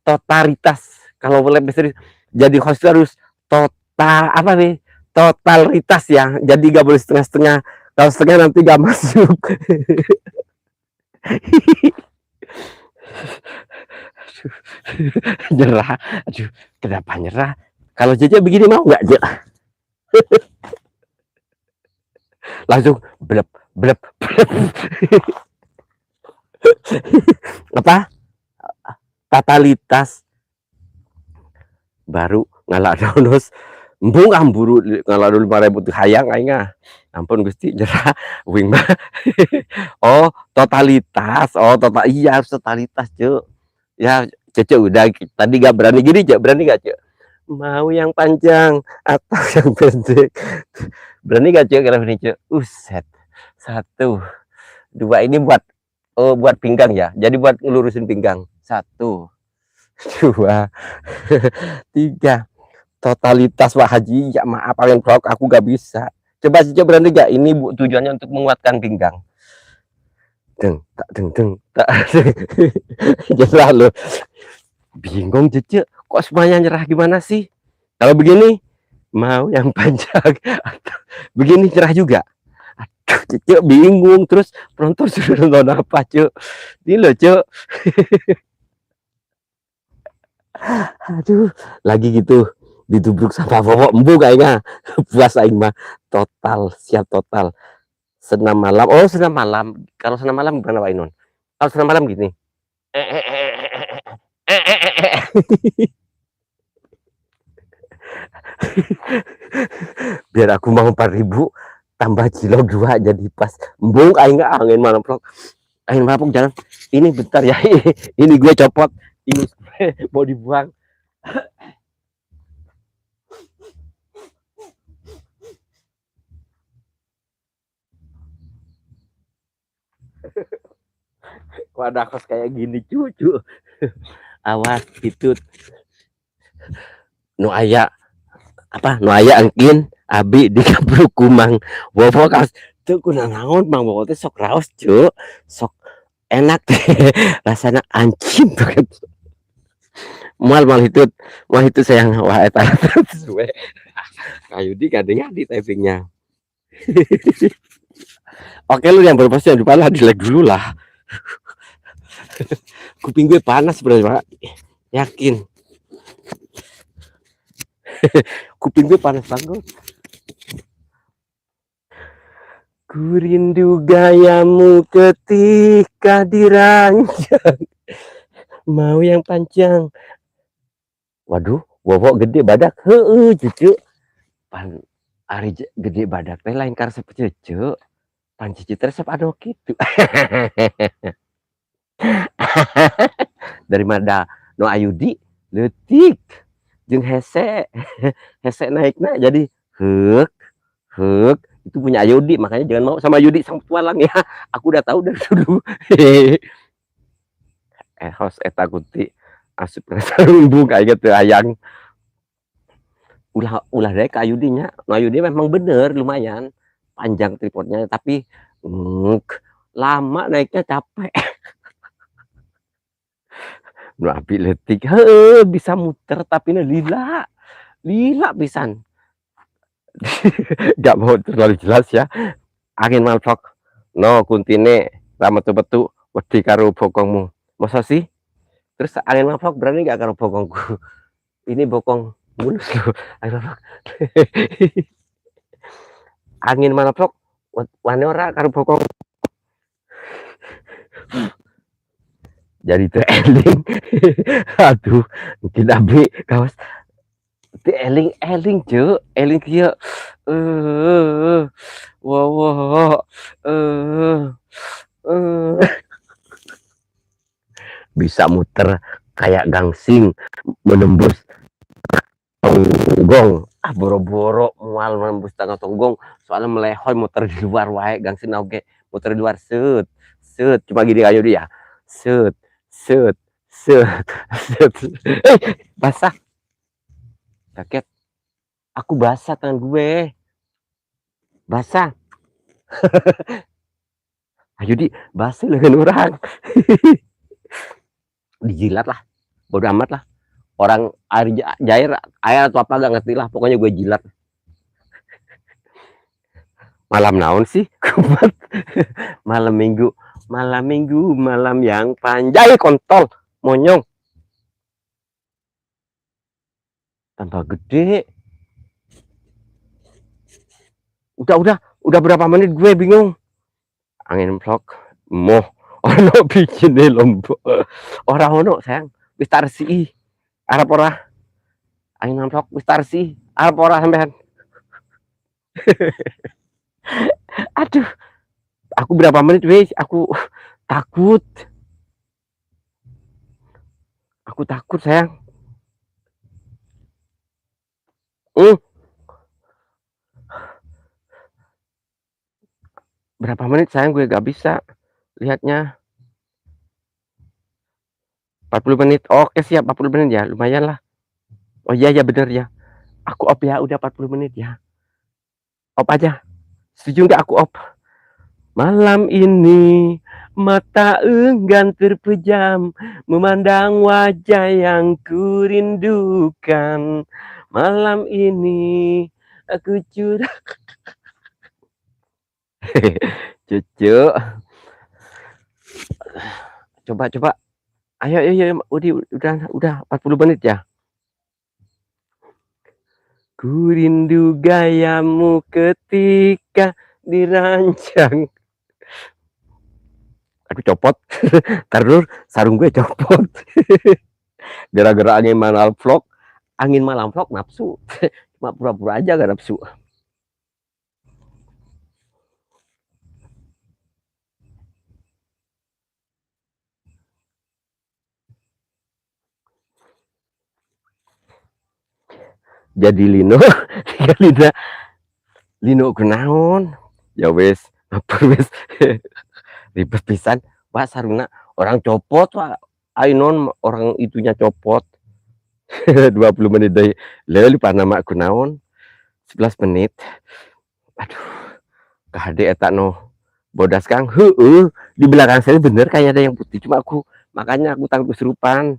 totalitas. Kalau boleh bisa jadi host harus total apa nih? Totalitas ya. Jadi gak boleh setengah-setengah. Kalau setengah nanti gak masuk. Nyerah. Aduh, kenapa nyerah? Kalau Jeje begini mau nggak Je? Langsung blep blep blep. Apa? Totalitas baru ngalak donos embung amburu ngalak dulu 5.000 tuh hayang aing ah. Ampun Gusti nyerah wing mah. Oh, totalitas. Oh, total iya harus totalitas, Cuk. Ya, Cece udah tadi gak berani gini, Cek. Berani gak, Cek? Mau yang panjang atau yang pendek? Berani gak, Cek? Kalau ini, Cek? Uset. 1, 2 ini buat buat pinggang ya. Jadi buat ngelurusin pinggang. 1, 2, 3. Totalitas Pak Haji. Ya maaf yang vlog aku gak bisa. Coba Cece berani gak? Ini Bu tujuannya untuk menguatkan pinggang. Deng, tak deng deng, tak nyerah loh. Bingung Cece, kok semuanya nyerah gimana sih? Kalau begini mau yang panjang atau begini nyerah juga. Aduh Cece bingung, terus penonton sudah nonton apa Cek? Ini loh Cek. Aduh, lagi gitu ditubruk sama Bobo embu kayaknya. Puas aing mah total, siap total. Senam malam. Oh, senam malam. Kalau senam malam gimana Pak Inun? Kalau senam malam gini. Biar aku mau 4.000 tambah cilok 2 jadi pas embung aing angin malam vlog. Angin malam jangan. Ini bentar ya. Ini gue copot. Ini mau dibuang. Wadah kos kayak gini cucu. Awas itu nu aya apa nu aya angkin abi di kabruk kumang bobo kaos tuh kuna naon mang bobo teh sok raos cu sok enak teh rasana anjing banget mal itu sayang wah eta sesuai kayu di kadenya di typingnya. Oke lu yang berpasti di depan lah di lag dulu lah. Kuping gue panas sebenarnya yakin. Kuping gue panas banget. Ku rindu gayamu ketika diranjang. Mau yang panjang. Waduh, Bobo gede badak. Heeh, cucu. Pan ari gede badak teh lain karesep cucu. Pan cici resep ado kitu. Dari mana no Ayudi leutik jeung hese. Hese naikna jadi heuk heuk itu punya Ayudi, makanya jangan mau sama Ayudi sang petualang ya. Aku udah tahu dari dulu. Host eta kunti asup rumbu kayak gitu ayang. Ulah deh ke Ayudinya. No Ayudi memang bener lumayan panjang tripodnya tapi lama naiknya capek. Nu api letik bisa muter tapi lila pisan. Gak mau terlalu jelas ya. Angin malfok no kuntine ramatu betu wedi karo bokongmu. Masa sih? Terus angin malfok berani gak karo bokongku? Ini bokong mulus loh. Angin malfok wani ora karo bokong. Jadi eling. Aduh, mungkin abi kawas eling Cuk, eling kieu. Wow. Bisa muter kayak gangsing menembus tonggong. Ah boro-boro mual menembus tangga tonggong, soalnya melehoi muter di luar wae gangsing oge, muter di luar set. Cuma gini aja dia. Set. Basah. Kaget. Aku basah tangan gue. Basah. Ayo di basah dengan orang. Dijilat lah. bodo amat lah. Orang air jair, air atau apa gak ngerti lah, pokoknya gue jilat. Malam naon sih? Malam minggu, malam yang panjang, kontol, monyong. Tambah gede. Udah berapa menit gue bingung. Angin vlog, moh, ono bikin lombok. Orang ono sayang, wis tarsi. Arep ora? Angin vlog wis tarsi. Arep ora sampean? Aduh, aku berapa menit wis? Aku takut. Aku takut sayang. Berapa menit sayang, gue gak bisa lihatnya. 40 menit. Oke siap, 40 menit ya, lumayan lah. Oh iya ya bener ya. Aku off ya, udah 40 menit ya. Off aja. Setuju nggak aku off? Malam ini mata enggan terpejam memandang wajah yang kurindukan. Malam ini aku curah. Cucu. Coba. Ayo, udah 40 menit ya. Ku rindu gayamu ketika dirancang. Aduh copot. Terus sarung gue copot. Gara-gara angin malam vlog nafsu. Cuma pura-pura aja gak nafsu. Jadi Lino kenaon ya wes apa wes ribet pisan wah saruna orang copot wah ainon orang itunya copot. 20 menit dari leli panama kenaon 11 menit. Aduh KHD eta no bodas Kang di belakang saya bener kayak ada yang putih, cuma aku makanya aku takut kesurupan.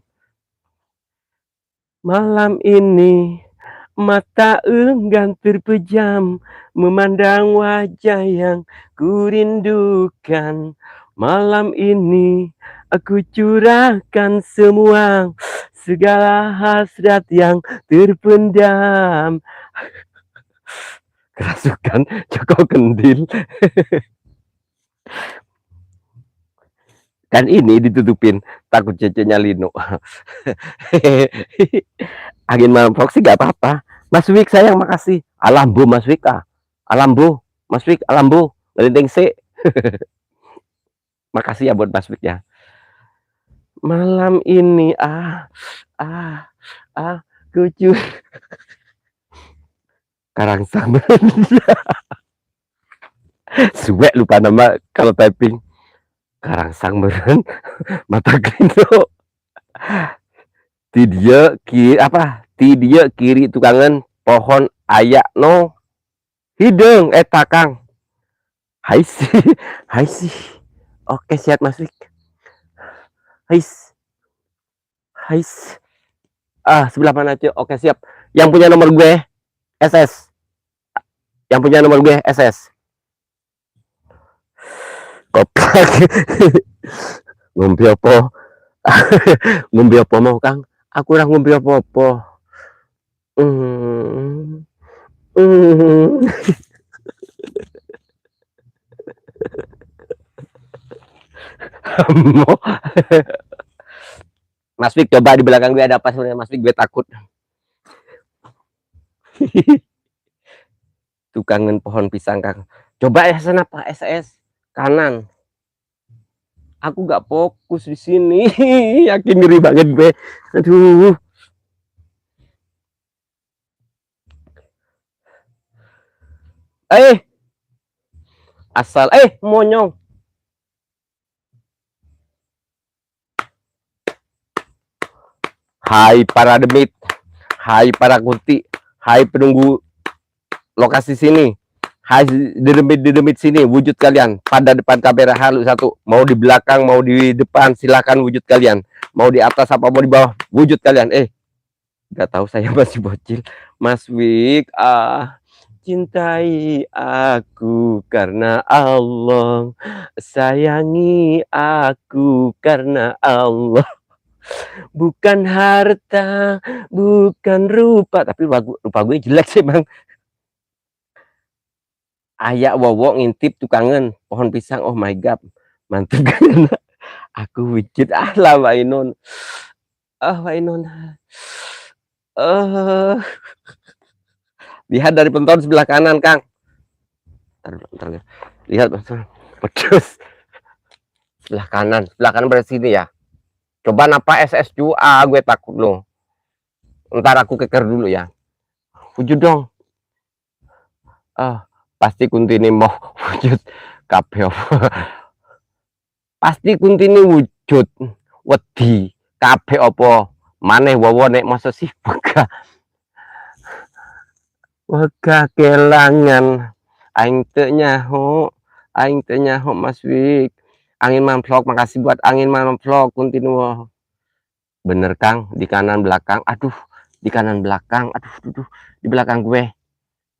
Malam ini mata enggan terpejam memandang wajah yang kurindukan. Malam ini aku curahkan semua segala hasrat yang terpendam. Kerasukan Joko Kendil. Kan ini ditutupin takut cecenya Lino. Angin malam vlog sih gak apa-apa. Mas Wik sayang makasih. Alambo Mas Wik Alambo Mas Wik Alambo ngelinteng C. Makasih ya buat Mas Wik ya. Malam ini kucu Karangsang. Suwe lupa nama kalau typing. Karangsang beren mata Glino. Tidia kiri tukangan pohon ayak no hidung eta Kang. Hai sih. Oke siap Mas Wik. Hai. Sebelah mana cuy? Oke siap. Yang punya nomor gue SS. Koplak. Ngombe apa? Ngombe apa mau Kang? Aku ora ngombe apa-apa. Mas Wik coba di belakang gue ada apa sebenarnya Mas Wik, gue takut. Tukangan pohon pisang Kang. Coba ya sana Pak SS kanan. Aku gak fokus di sini. Yakin ngeri banget gue. Aduh. Asal monyong. Hai para demit, hai para kunti, hai penunggu lokasi sini, hai demit sini, wujud kalian pada depan kamera halu satu, mau di belakang mau di depan silakan wujud kalian. mau di atas apa mau di bawah, wujud kalian. Nggak tahu, saya masih bocil. Mas Wik, cintai aku karena Allah, sayangi aku karena Allah, bukan harta, bukan rupa. Tapi rupa gue jelek sih bang. Ayak wowo ngintip tukangen pohon pisang, oh my god, mantep kan. Aku wujud lah Wainun. Wainun. Lihat dari penonton sebelah kanan Kang. Bentar. Lihat pedes. Sebelah kanan berarti sini ya. Coba napa SSQA, gue takut loh. Ntar aku keker dulu ya. Wujud dong. Pasti kuntini mau wujud kabeh. Pasti kuntini wujud wedi kabeh apa maneh wowo nek masa sih wega kelangan aing teu nyaho Mas Wik. Angin Manvlog, makasih buat Angin Manvlog kontinu. Bener Kang, di kanan belakang. Aduh, di kanan belakang. Aduh, di belakang gue.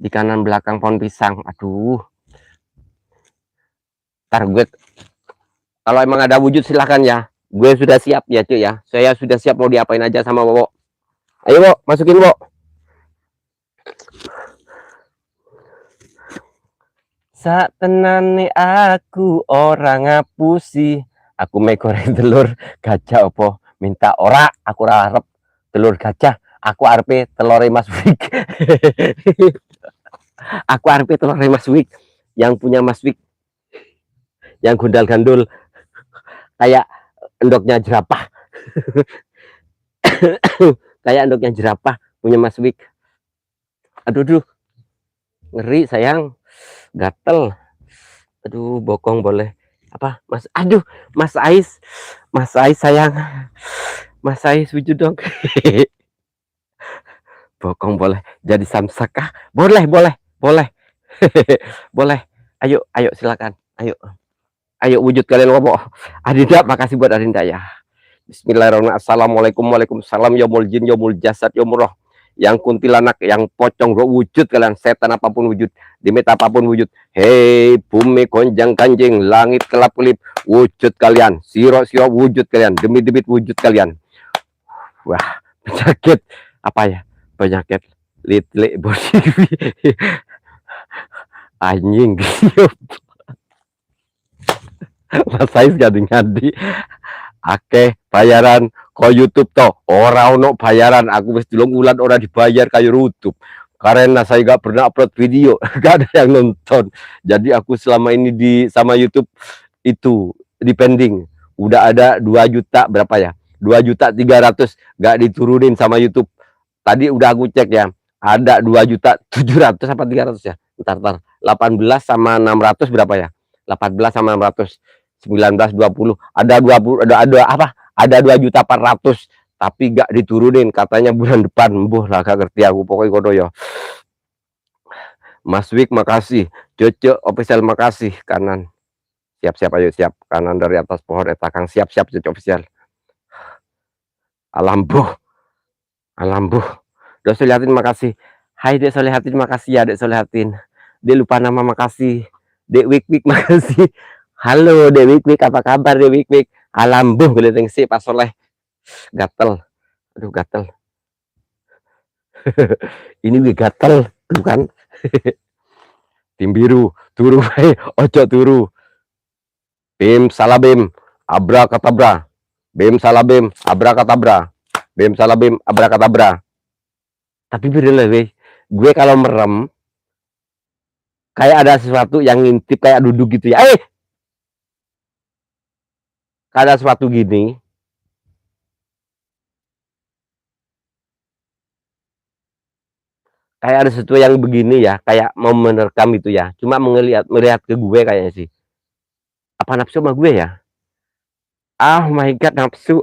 Di kanan belakang pohon pisang. Aduh. Ntar gue, kalau emang ada wujud silahkan ya. Gue sudah siap ya cuy ya. Saya sudah siap mau diapain aja sama Bobo. Ayo Bo, masukin Bo. Saat tenane aku orang ngapusi, aku mau goreng telur gajah opo minta ora, aku harap telur gajah, aku arep telur Mas Wik. Aku arep telur Mas Wik yang punya Mas Wik, yang gundal-gandul kayak endoknya jerapah. Kayak endoknya jerapah punya Mas Wik. Aduh, ngeri sayang, gatel. Aduh, bokong boleh apa Mas? Aduh, Mas Ais sayang, Mas Ais wujud dong. Bokong boleh jadi samsakah? Boleh. Boleh. Ayo silakan. Ayo wujud kalian ngomong. Adinda, makasih buat Adinda ya. Bismillahirrahmanirrahim. Assalamualaikum, waalaikumsalam. Yaumul jin, yaumul jasad, yaumul roh. Yang kuntilanak, yang pocong wujud kalian, setan apapun wujud, demit apapun wujud. Hei bumi konjang kanjing, langit kelap kelip, wujud kalian. Siro wujud kalian, demit wujud kalian. Wah, penyakit apa ya? Penyakit litlik body. Anjing. Mas Ais ngadi-ngadi. Akeh bayaran ko YouTube toh, ora ono bayaran. Aku wis 3 bulan ora dibayar kayak YouTube karena saya gak pernah upload video. Gak ada yang nonton. Jadi aku selama ini sama YouTube itu depending. Udah ada 2 juta berapa ya, 2.300.000 gak diturunin sama YouTube. Tadi udah aku cek ya, ada 2.700.000 apa 300 ya. Ntar 18 sama 600 berapa ya, 18 sama 600 19 20 ada 20 ada apa, ada 2.400.000 tapi gak diturunin katanya bulan depan. Mbuh lah gak ngerti aku, pokoknya kodo ya. Mas Wik makasih, Cece official makasih. Kanan siap ayo siap, kanan dari atas pohon etakang siap Cece official. Alambuh Dek Solihatin makasih. Hai Dek Solihatin, makasih ya Dek Solihatin. Dia lupa nama, makasih. Dek Wik makasih. Halo Dek Wik, apa kabar Dek Wik? Alambuh geliteng sih Pak Soleh. Gatel. Aduh gatel. Ini gue gatel bukan. Tim biru turu, ojo turu. Bim salabim abrakadabra. Bim salabim abrakadabra. Bim salabim abrakadabra. Tapi bener lah gue kalau merem kayak ada sesuatu yang ngintip, kayak duduk gitu ya. Ada sesuatu gini. Kayak ada sesuatu yang begini ya, kayak mau menerkam itu ya. Cuma melihat ke gue kayaknya sih. Apa nafsu sama gue ya? Oh my god, nafsu.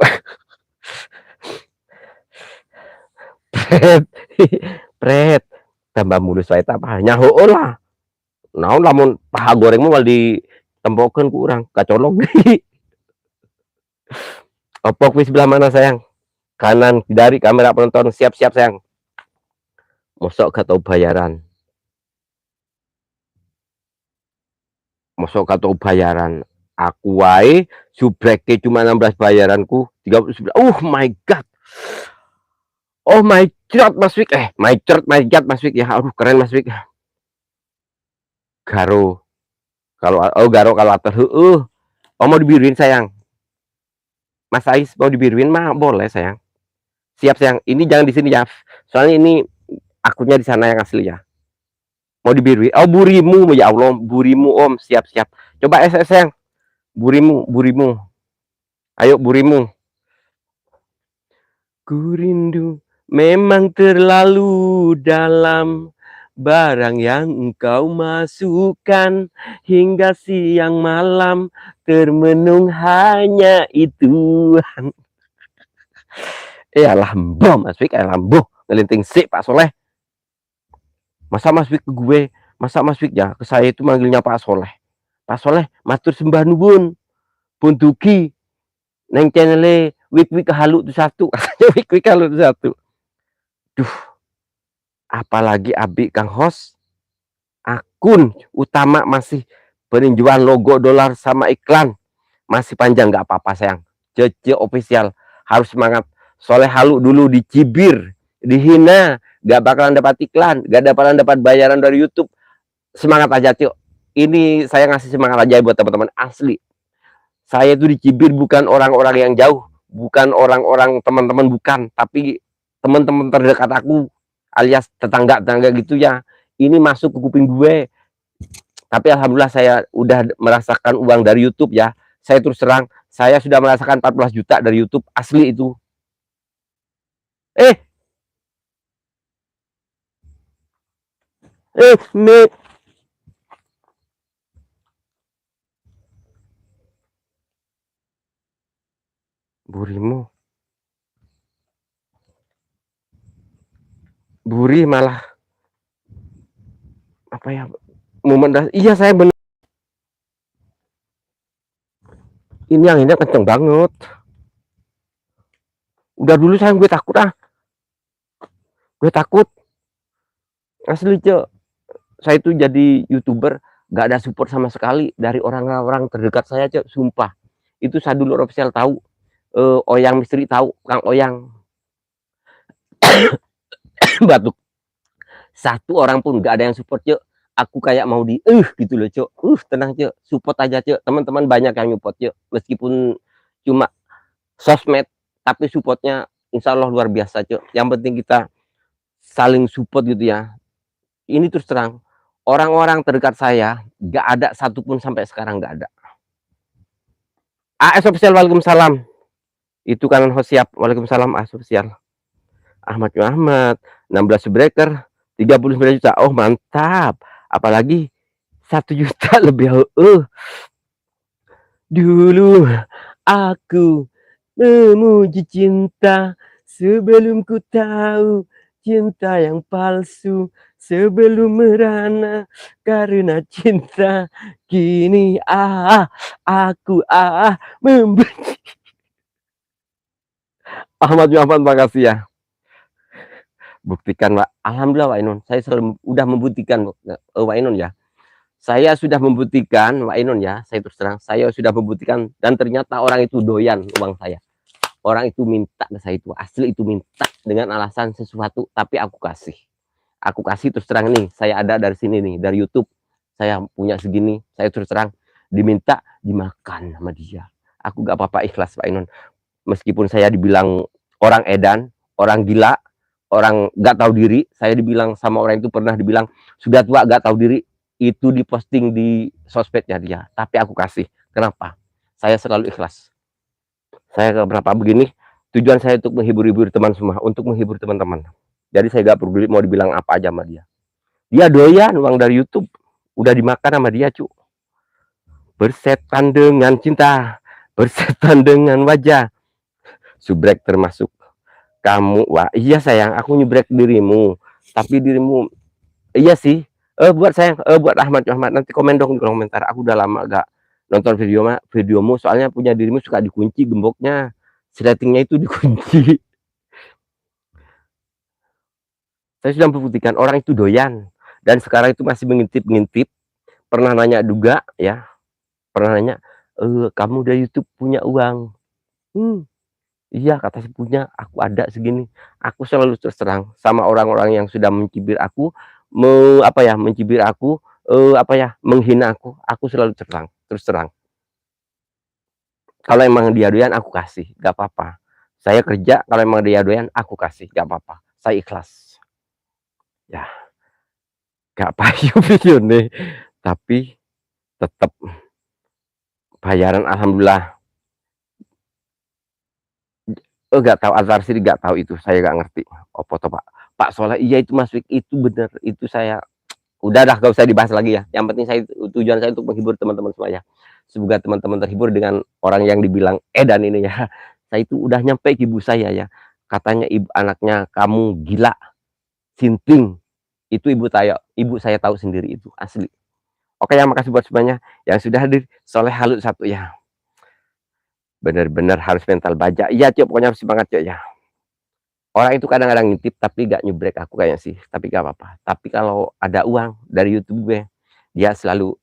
Pret tambah mulus wae apa nyaho lah. Naon lamun paha goreng mah mal ditembokeun ku urang kacolong. Opok sebelah mana sayang? Kanan, dari kamera penonton, siap-siap sayang. Mosok gak tau bayaran. Mosok gak tau bayaran. Aku wae subreke cuma 16 bayaranku 39. Oh my god. Oh my god Mas Wik. My god Mas Wik ya. Aduh keren Mas Wik. Garo. Garo kalau atur. Oh mau dibiruin sayang. Mas Ais mau dibiruin mah boleh sayang. Siap sayang. Ini jangan di sini ya. Soalnya ini akunnya di sana yang asli ya. Mau dibiruin. Oh burimu ya Allah, burimu Om. Siap-siap. Coba sayang. Burimu. Ayo burimu. Ku rindu memang terlalu dalam barang yang engkau masukkan hingga siang malam termenung hanya itu. Lambo Mas Wik, lambo ngelinting sih Pak Soleh. Masa Mas Wik ke gue, masa Mas Wik ya ke saya itu manggilnya Pak Soleh. Pak Soleh matur sembah nuwun. Puntuki neng channel Wik halu tuh satu. Katanya Wik halu tuh satu. Duh. Apalagi abi Kang host akun utama masih peninjauan logo dolar sama iklan masih panjang nggak apa-apa sayang. Cece official harus semangat. Soleh halu dulu dicibir, dihina, nggak bakalan dapat iklan, nggak bakalan dapat bayaran dari YouTube. Semangat aja Cuk. Ini saya ngasih semangat aja buat teman-teman asli. Saya itu dicibir bukan orang-orang yang jauh, bukan orang-orang teman-teman, bukan, tapi teman-teman terdekat aku alias tetangga-tetangga gitu ya. Ini masuk ke kuping gue. Tapi alhamdulillah saya udah merasakan uang dari YouTube ya. Saya terus terang, saya sudah merasakan 14 juta dari YouTube asli itu. Me burimu. Buri malah apa ya? Momen iya saya bener. Ini anginnya kenceng banget. Udah dulu sayang gue takut Gue takut. Asli Cok. Saya itu jadi YouTuber gak ada support sama sekali dari orang-orang terdekat saya Cok. Sumpah. Itu Sadulur Official tahu. Oyang Misteri tahu. Kang Oyang. Batuk. Satu orang pun gak ada yang support Cok. Aku kayak mau gitu loh Cok. Tenang Cok. Support aja Cok. Teman-teman banyak yang support Cok. Meskipun cuma sosmed. Tapi supportnya insya Allah luar biasa Cok. Yang penting kita saling support gitu ya. Ini terus terang, orang-orang terdekat saya gak ada satupun sampai sekarang, gak ada. AS Official, waalaikumsalam. Itu kanan host siap, waalaikumsalam AS Official. Ahmad 16 breaker 39 juta. Oh mantap, apalagi 1 juta lebih. Dulu aku memuji cinta sebelum ku tahu cinta yang palsu, sebelum merana karena cinta. Kini aku membenci. Ahmad Muhammad, makasih ya. Buktikan Pak. Alhamdulillah Pak Inun, saya selalu udah membuktikan Pak Inun ya. Saya sudah membuktikan Pak Inun ya, saya terus terang, saya sudah membuktikan dan ternyata orang itu doyan uang saya. Orang itu minta ke saya, itu asli itu minta dengan alasan sesuatu, tapi aku kasih terus terang nih. Saya ada dari sini nih, dari YouTube saya punya segini, saya terus terang diminta dimakan sama dia. Aku gak apa-apa, ikhlas Pak Inun. Meskipun saya dibilang orang edan, orang gila, orang gak tahu diri, saya dibilang sama orang itu pernah dibilang sudah tua gak tahu diri, itu diposting di sosmednya dia, tapi aku kasih. Kenapa? Saya selalu ikhlas. Saya berapa begini, tujuan saya untuk menghibur-hibur teman semua, untuk menghibur teman-teman. Jadi saya gak peduli mau dibilang apa aja sama dia. Dia doyan uang dari YouTube, udah dimakan sama dia cu. Bersetan dengan cinta, bersetan dengan wajah. Subrek termasuk kamu. Wah iya sayang, aku nyubrek dirimu, tapi dirimu iya sih. Buat sayang, buat Ahmad nanti komen dong di komentar. Aku udah lama gak nonton videomu, soalnya punya dirimu suka dikunci gemboknya. Settingnya itu dikunci. Saya sudah membuktikan orang itu doyan, dan sekarang itu masih mengintip-ngintip, pernah nanya juga ya, pernah nanya, "Kamu dari YouTube punya uang?" "Hmm, iya," kata si punya, "aku ada segini." Aku selalu terus terang sama orang-orang yang sudah mencibir aku, apa ya, mencibir aku, apa ya, menghina aku selalu terus terang. Kalau emang dia doyan aku kasih, gak apa-apa. Saya kerja, kalau emang dia doyan aku kasih, gak apa-apa. Saya ikhlas. Ya, gak payu videone, tapi tetep bayaran alhamdulillah. Gak tahu azar sih, gak tahu itu, saya gak ngerti. Opo toh, Pak? Pak Soleh, iya itu Mas Wik, itu bener, itu saya udah dah gak usah dibahas lagi ya. Yang penting saya tujuan saya untuk menghibur teman-teman semuanya. Semoga teman-teman terhibur dengan orang yang dibilang edan ini ya. Saya itu udah nyampe ke ibu saya ya. Katanya anaknya kamu gila, sinting. Itu ibu saya tahu sendiri itu asli. Oke ya, makasih buat semuanya yang sudah hadir. Soleh Halut satu ya. Bener-bener harus mental baja. Iya Cok, pokoknya harus semangat Cok ya. Orang itu kadang-kadang ngintip tapi gak nyubrek aku kayaknya sih, tapi gak apa-apa. Tapi kalau ada uang dari YouTube gue, dia selalu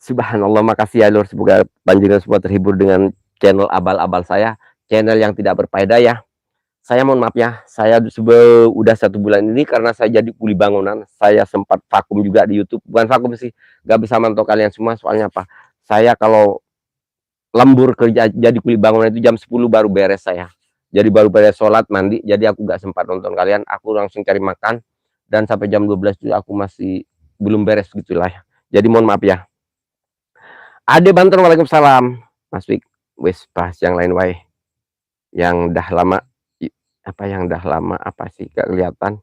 subhanallah, makasih ya Lur, semoga panjenengan semua terhibur dengan channel abal-abal saya, channel yang tidak berfaedah ya. Saya mohon maaf ya, saya udah 1 bulan ini karena saya jadi kuli bangunan, saya sempat vakum juga di YouTube, bukan vakum sih, gak bisa mantau kalian semua, soalnya apa, saya kalau lembur kerja jadi kuli bangunan itu jam 10 baru beres saya. Jadi baru beres sholat, mandi, jadi aku gak sempat nonton kalian, aku langsung cari makan, dan sampai jam 12 itu aku masih belum beres gitulah ya. Jadi mohon maaf ya. Ade Banten, waalaikumsalam. Mas Wik, wis bahas yang lain wae. Yang dah lama, apa yang dah lama, apa sih gak kelihatan.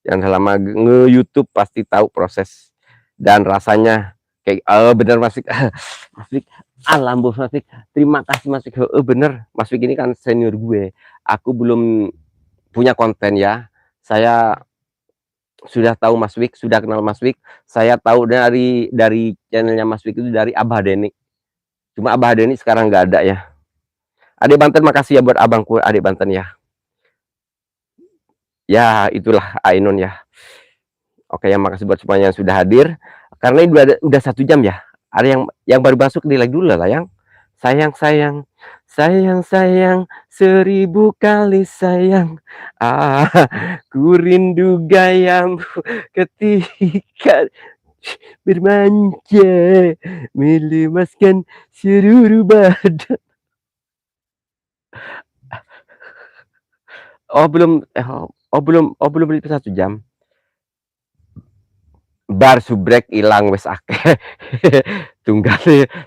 Yang dah lama nge-YouTube pasti tahu proses dan rasanya kayak bener Mas Wik. Mas Wik, alhamdulillah Mas Wik, terima kasih Mas Wik. Bener, Mas Wik ini kan senior gue, aku belum punya konten ya. Saya sudah tahu Mas Wik, sudah kenal Mas Wik, saya tahu dari channelnya Mas Wik itu dari Abah Deni. Cuma Abah Deni sekarang nggak ada ya. Adik Banten, makasih ya buat abangku Adik Banten ya. Ya itulah Ainun ya. Oke ya, makasih buat semuanya yang sudah hadir. Karena ini udah 1 jam ya. Ada yang baru masuk nilai dulu lah yang sayang sayang sayang sayang 1000 kali sayang, aku rindu gayamu ketika bermanja melemaskan seluruh badan. Belum itu 1 jam. Bar subrek ilang wes akeh. Tunggal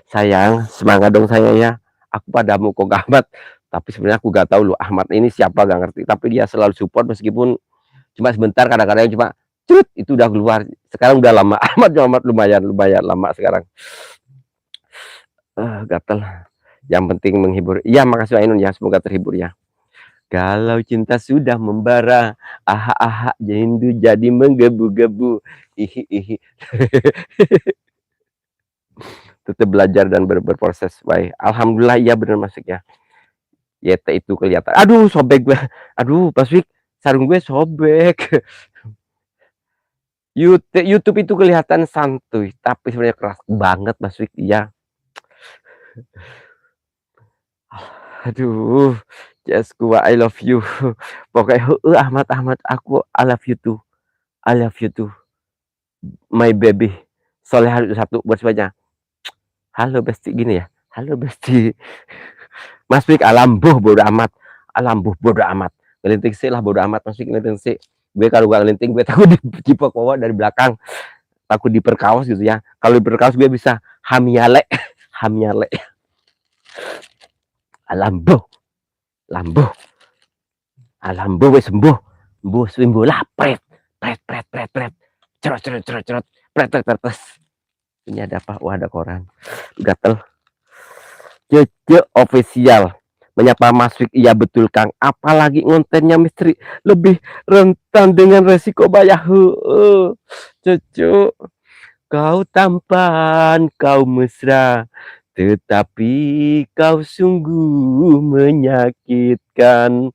sayang, semangat dong saya ya. Aku padamu kok Ahmad. Tapi sebenarnya aku gak tahu loh Ahmad ini siapa, gak ngerti. Tapi dia selalu support meskipun cuma sebentar, kadang-kadang cuma cut itu udah keluar. Sekarang udah lama. Ahmad lumayan lama sekarang. Gatel. Yang penting menghibur. Iya, makasih Ainun ya, semoga terhibur ya. Kalau cinta sudah membara, aha rindu jadi menggebu-gebu. Ihi. Tetap belajar dan berproses. Baik, alhamdulillah iya bener Mas ya. YT itu kelihatan. Aduh, sobek gue. Aduh, Mas Wik, sarung gue sobek. YouTube itu kelihatan santuy, tapi sebenarnya keras banget Mas Wik. Iya. Aduh, just gua I love you. Pokoknya Ahmad aku I love you too. I love you too. My baby. Soleh Halut satu buat semuanya. Halo Besti gini ya. Halo Besti. Mas Wik alambuh bodo amat. Alambuh bodo amat. Ngelinting sih lah bodo amat Mas Wik, ngelinting sih. Gue kalau gua ngelinting gue takut dicipok bawa dari belakang. Takut diperkaos gitu ya. Kalau diperkaos gue bisa hamiale. Hamiale. Alambuh. Lambuh. Alambuh wis sembuh. Mbuh sembuh lah pret. Cerot. Pret. Ini ada apa? Wah, ada koran. Gatel. Cece official menyapa Mas Wik. Iya betul Kang, apalagi kontennya misteri lebih rentan dengan resiko bayar. Cucu Kau tampan, kau mesra, tetapi kau sungguh menyakitkan.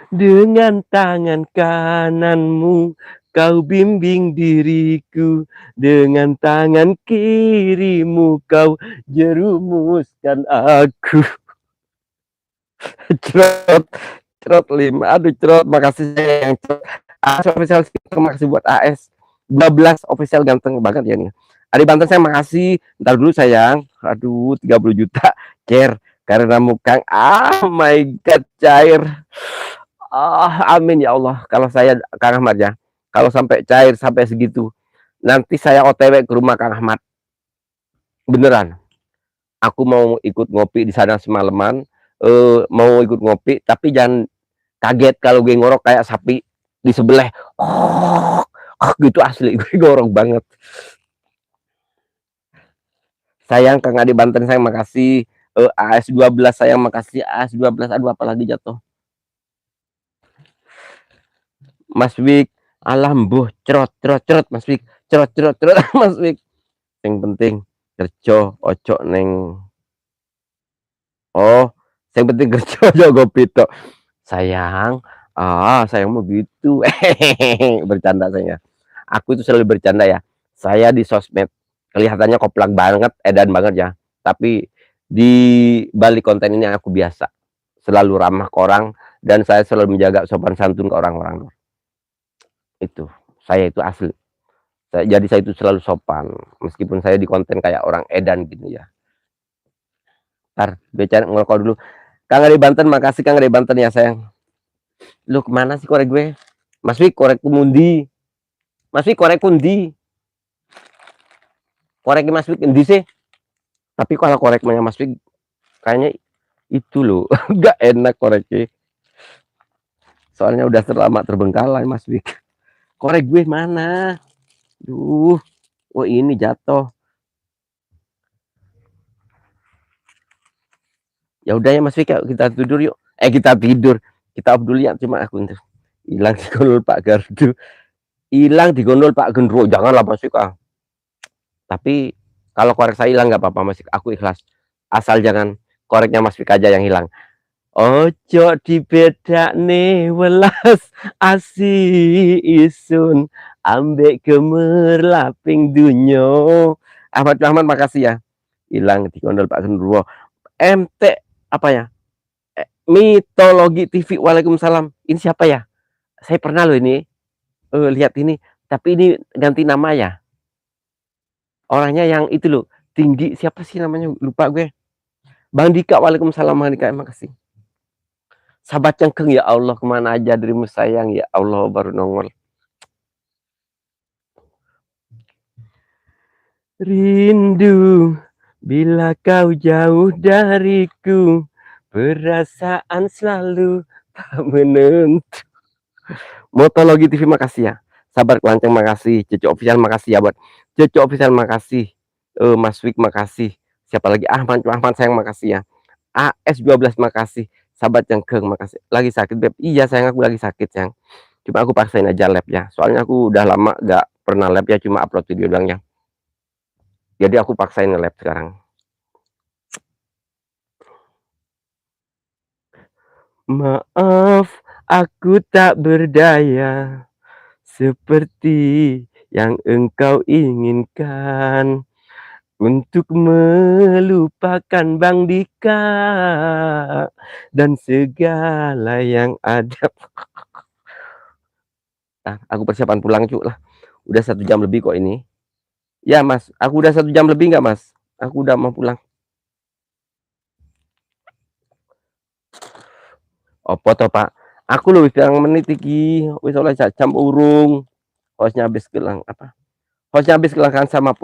Dengan tangan kananmu kau bimbing diriku, dengan tangan kirimu kau jerumuskan aku. Cerot, cerot 5. Aduh cerot, makasih sayang cerot. AS official terima kasih buat AS 12 official ganteng banget ya nih. Adi Banten saya makasih. Ntar dulu sayang. Aduh 30 juta care karena mukang. Ah my god cair. Amin ya Allah. Kalau saya Kang Ahmad ya, kalau sampai cair sampai segitu, nanti saya OTW ke rumah Kang Ahmad. Beneran. Aku mau ikut ngopi di sana semalaman. Mau ikut ngopi, tapi jangan kaget kalau gue ngorok kayak sapi di sebelah. Gitu asli gue ngorok banget. Sayang Kang Adi Banten saya makasih. AS 12 sayang makasih. AS 12 aduh apalagi jatuh. Mas Wik, alambuh cerot cerot cerot Mas Wik, cerot cerot cerot Mas Wik. Yang penting kerja ojo neng. Oh, yang penting kerja ojo gopi tok. Sayang, sayang mau gitu. Bercanda saya. Aku itu selalu bercanda ya. Saya di sosmed kelihatannya koplang banget, edan banget ya. Tapi di balik konten ini aku biasa, selalu ramah ke orang dan saya selalu menjaga sopan santun ke orang-orang. Itu saya itu asli. Jadi saya itu selalu sopan meskipun saya di konten kayak orang edan gitu ya. Ntar beca ngerokok dulu. Kang dari Banten, makasih Kang dari Banten ya sayang. Lu kemana sih korek gue? Mas Wik korek kumundi. Mas Wik korek kundi. Korek Mas Wik endi sih? Tapi kalau koreknya Mas Wik kayaknya itu loh nggak enak koreknya. Soalnya udah terlama terbengkalai Mas Wik. Korek gue mana? Duh, oh ini jatuh. Ya udah ya Mas Wik, kita tidur yuk. Kita tidur. Kita off dulu ya, cuma aku hilang di gondol Pak Gardu. Hilang di gondol Pak Gendro. Janganlah Mas Wik. Tapi kalau korek saya hilang nggak apa-apa Mas Wik. Aku ikhlas. Asal jangan koreknya Mas Wik aja yang hilang. Ojo dibedakne welas asi isun ambek gemerlaping dunyo. Ahmad Rahman makasih ya. Hilang di gondol Pak Gendro. MT apa ya? Mitologi TV. Waalaikumsalam. Ini siapa ya? Saya pernah loh ini lihat ini. Tapi ini ganti nama ya. Orangnya yang itu loh tinggi. Siapa sih namanya? Lupa gue. Bang Dika. Waalaikumsalam Bang Dika. Makasih. Sahabat cengkeng ya Allah, kemana aja dirimu sayang ya Allah, baru nongol. Rindu bila kau jauh dariku, perasaan selalu tak menentu. Motologi TV makasih ya. Sabar Kelanceng makasih. Cece Official makasih ya buat Cece Official makasih. Mas Wik makasih. Siapa lagi? Ahmad sayang makasih ya. AS 12 makasih. Sahabat cengkeng makasih. Lagi sakit Beb? Iya sayang, aku lagi sakit sayang. Cuma aku paksain aja lab ya. Soalnya aku udah lama gak pernah lab ya, cuma upload video doang ya. Jadi aku paksain nge-lab sekarang. Maaf, aku tak berdaya seperti yang engkau inginkan untuk melupakan Bang Dika dan segala yang ada. Nah, aku persiapan pulang cu lah. Udah 1 jam lebih kok ini. Ya Mas, aku udah 1 jam lebih nggak Mas? Aku udah mau pulang. Opo to Pak? Aku lho wis 1 menit iki, wis oleh jam urung. Hostnya habis kelang apa? Hostnya habis kelangkaan sama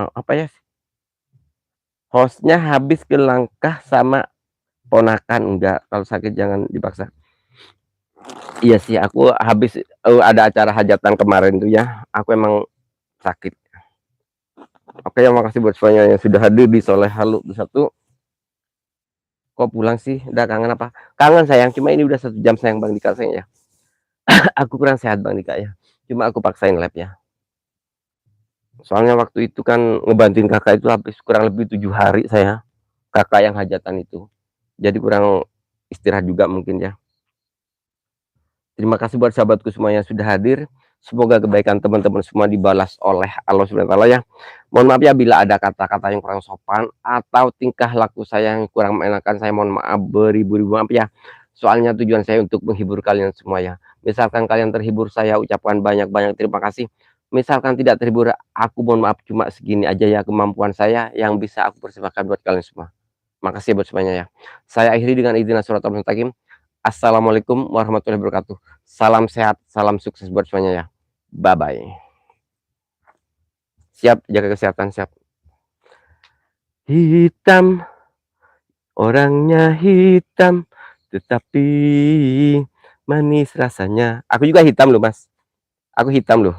apa ya? Hostnya habis kelangkah sama ponakan, enggak, kalau sakit jangan dipaksa. Iya sih, aku habis ada acara hajatan kemarin tuh ya, aku emang sakit. Oke ya, makasih buat semuanya yang sudah hadir di Soleh Halu satu. Kok pulang sih? Udah kangen apa? Kangen sayang, cuma ini udah 1 jam sayang Bang Dika sayang ya. Aku kurang sehat Bang Dika ya. cuma aku paksain lab ya. Soalnya waktu itu kan ngebantuin kakak itu habis kurang lebih 7 hari saya, kakak yang hajatan itu. Jadi kurang istirahat juga mungkin ya. Terima kasih buat sahabatku semua yang sudah hadir. Semoga kebaikan teman-teman semua dibalas oleh Allah Subhanahu wa taala ya. Mohon maaf ya bila ada kata-kata yang kurang sopan atau tingkah laku saya yang kurang mengenakan, saya mohon maaf beribu-ribu maaf ya. Soalnya tujuan saya untuk menghibur kalian semua ya. Misalkan kalian terhibur, saya ucapkan banyak-banyak terima kasih. Misalkan tidak terhibur, aku mohon maaf, cuma segini aja ya kemampuan saya yang bisa aku persembahkan buat kalian semua. Makasih buat semuanya ya. Saya akhiri dengan izin suratul mustaqim. Assalamualaikum warahmatullahi wabarakatuh. Salam sehat, salam sukses buat semuanya ya. Bye bye. Siap, jaga kesehatan, siap. Hitam, orangnya hitam, tetapi manis rasanya. Aku juga hitam loh mas, aku hitam loh.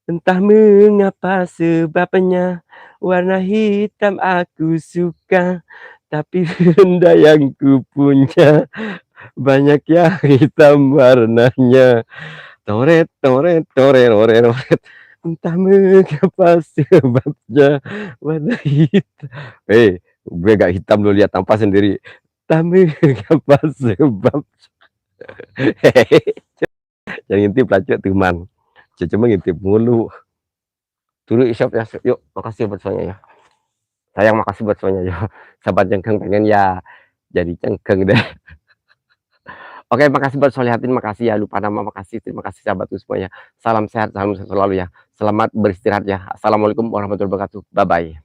Entah mengapa sebabnya, warna hitam aku suka, tapi benda yang ku punya banyak yang hitam warnanya. Toret toret toret toret toret, entah mengapa sebabnya warna hitam. Gue gak hitam lo, lihat tampak sendiri. Entah mengapa sebab. Yang ngintip lah cuy teman. Cuma ngintip mulu. Dulu isap ya. Yuk, makasih buat semuanya ya. Sayang makasih buat semuanya ya. Sahabat cengkeng pengen ya jadi cengkeng deh. Oke, makasih buat Solihatin, makasih ya, lupa nama, makasih, terima kasih sahabatku semuanya. Salam sehat, salam sehat selalu ya. Selamat beristirahat ya. Assalamualaikum warahmatullahi wabarakatuh. Bye bye.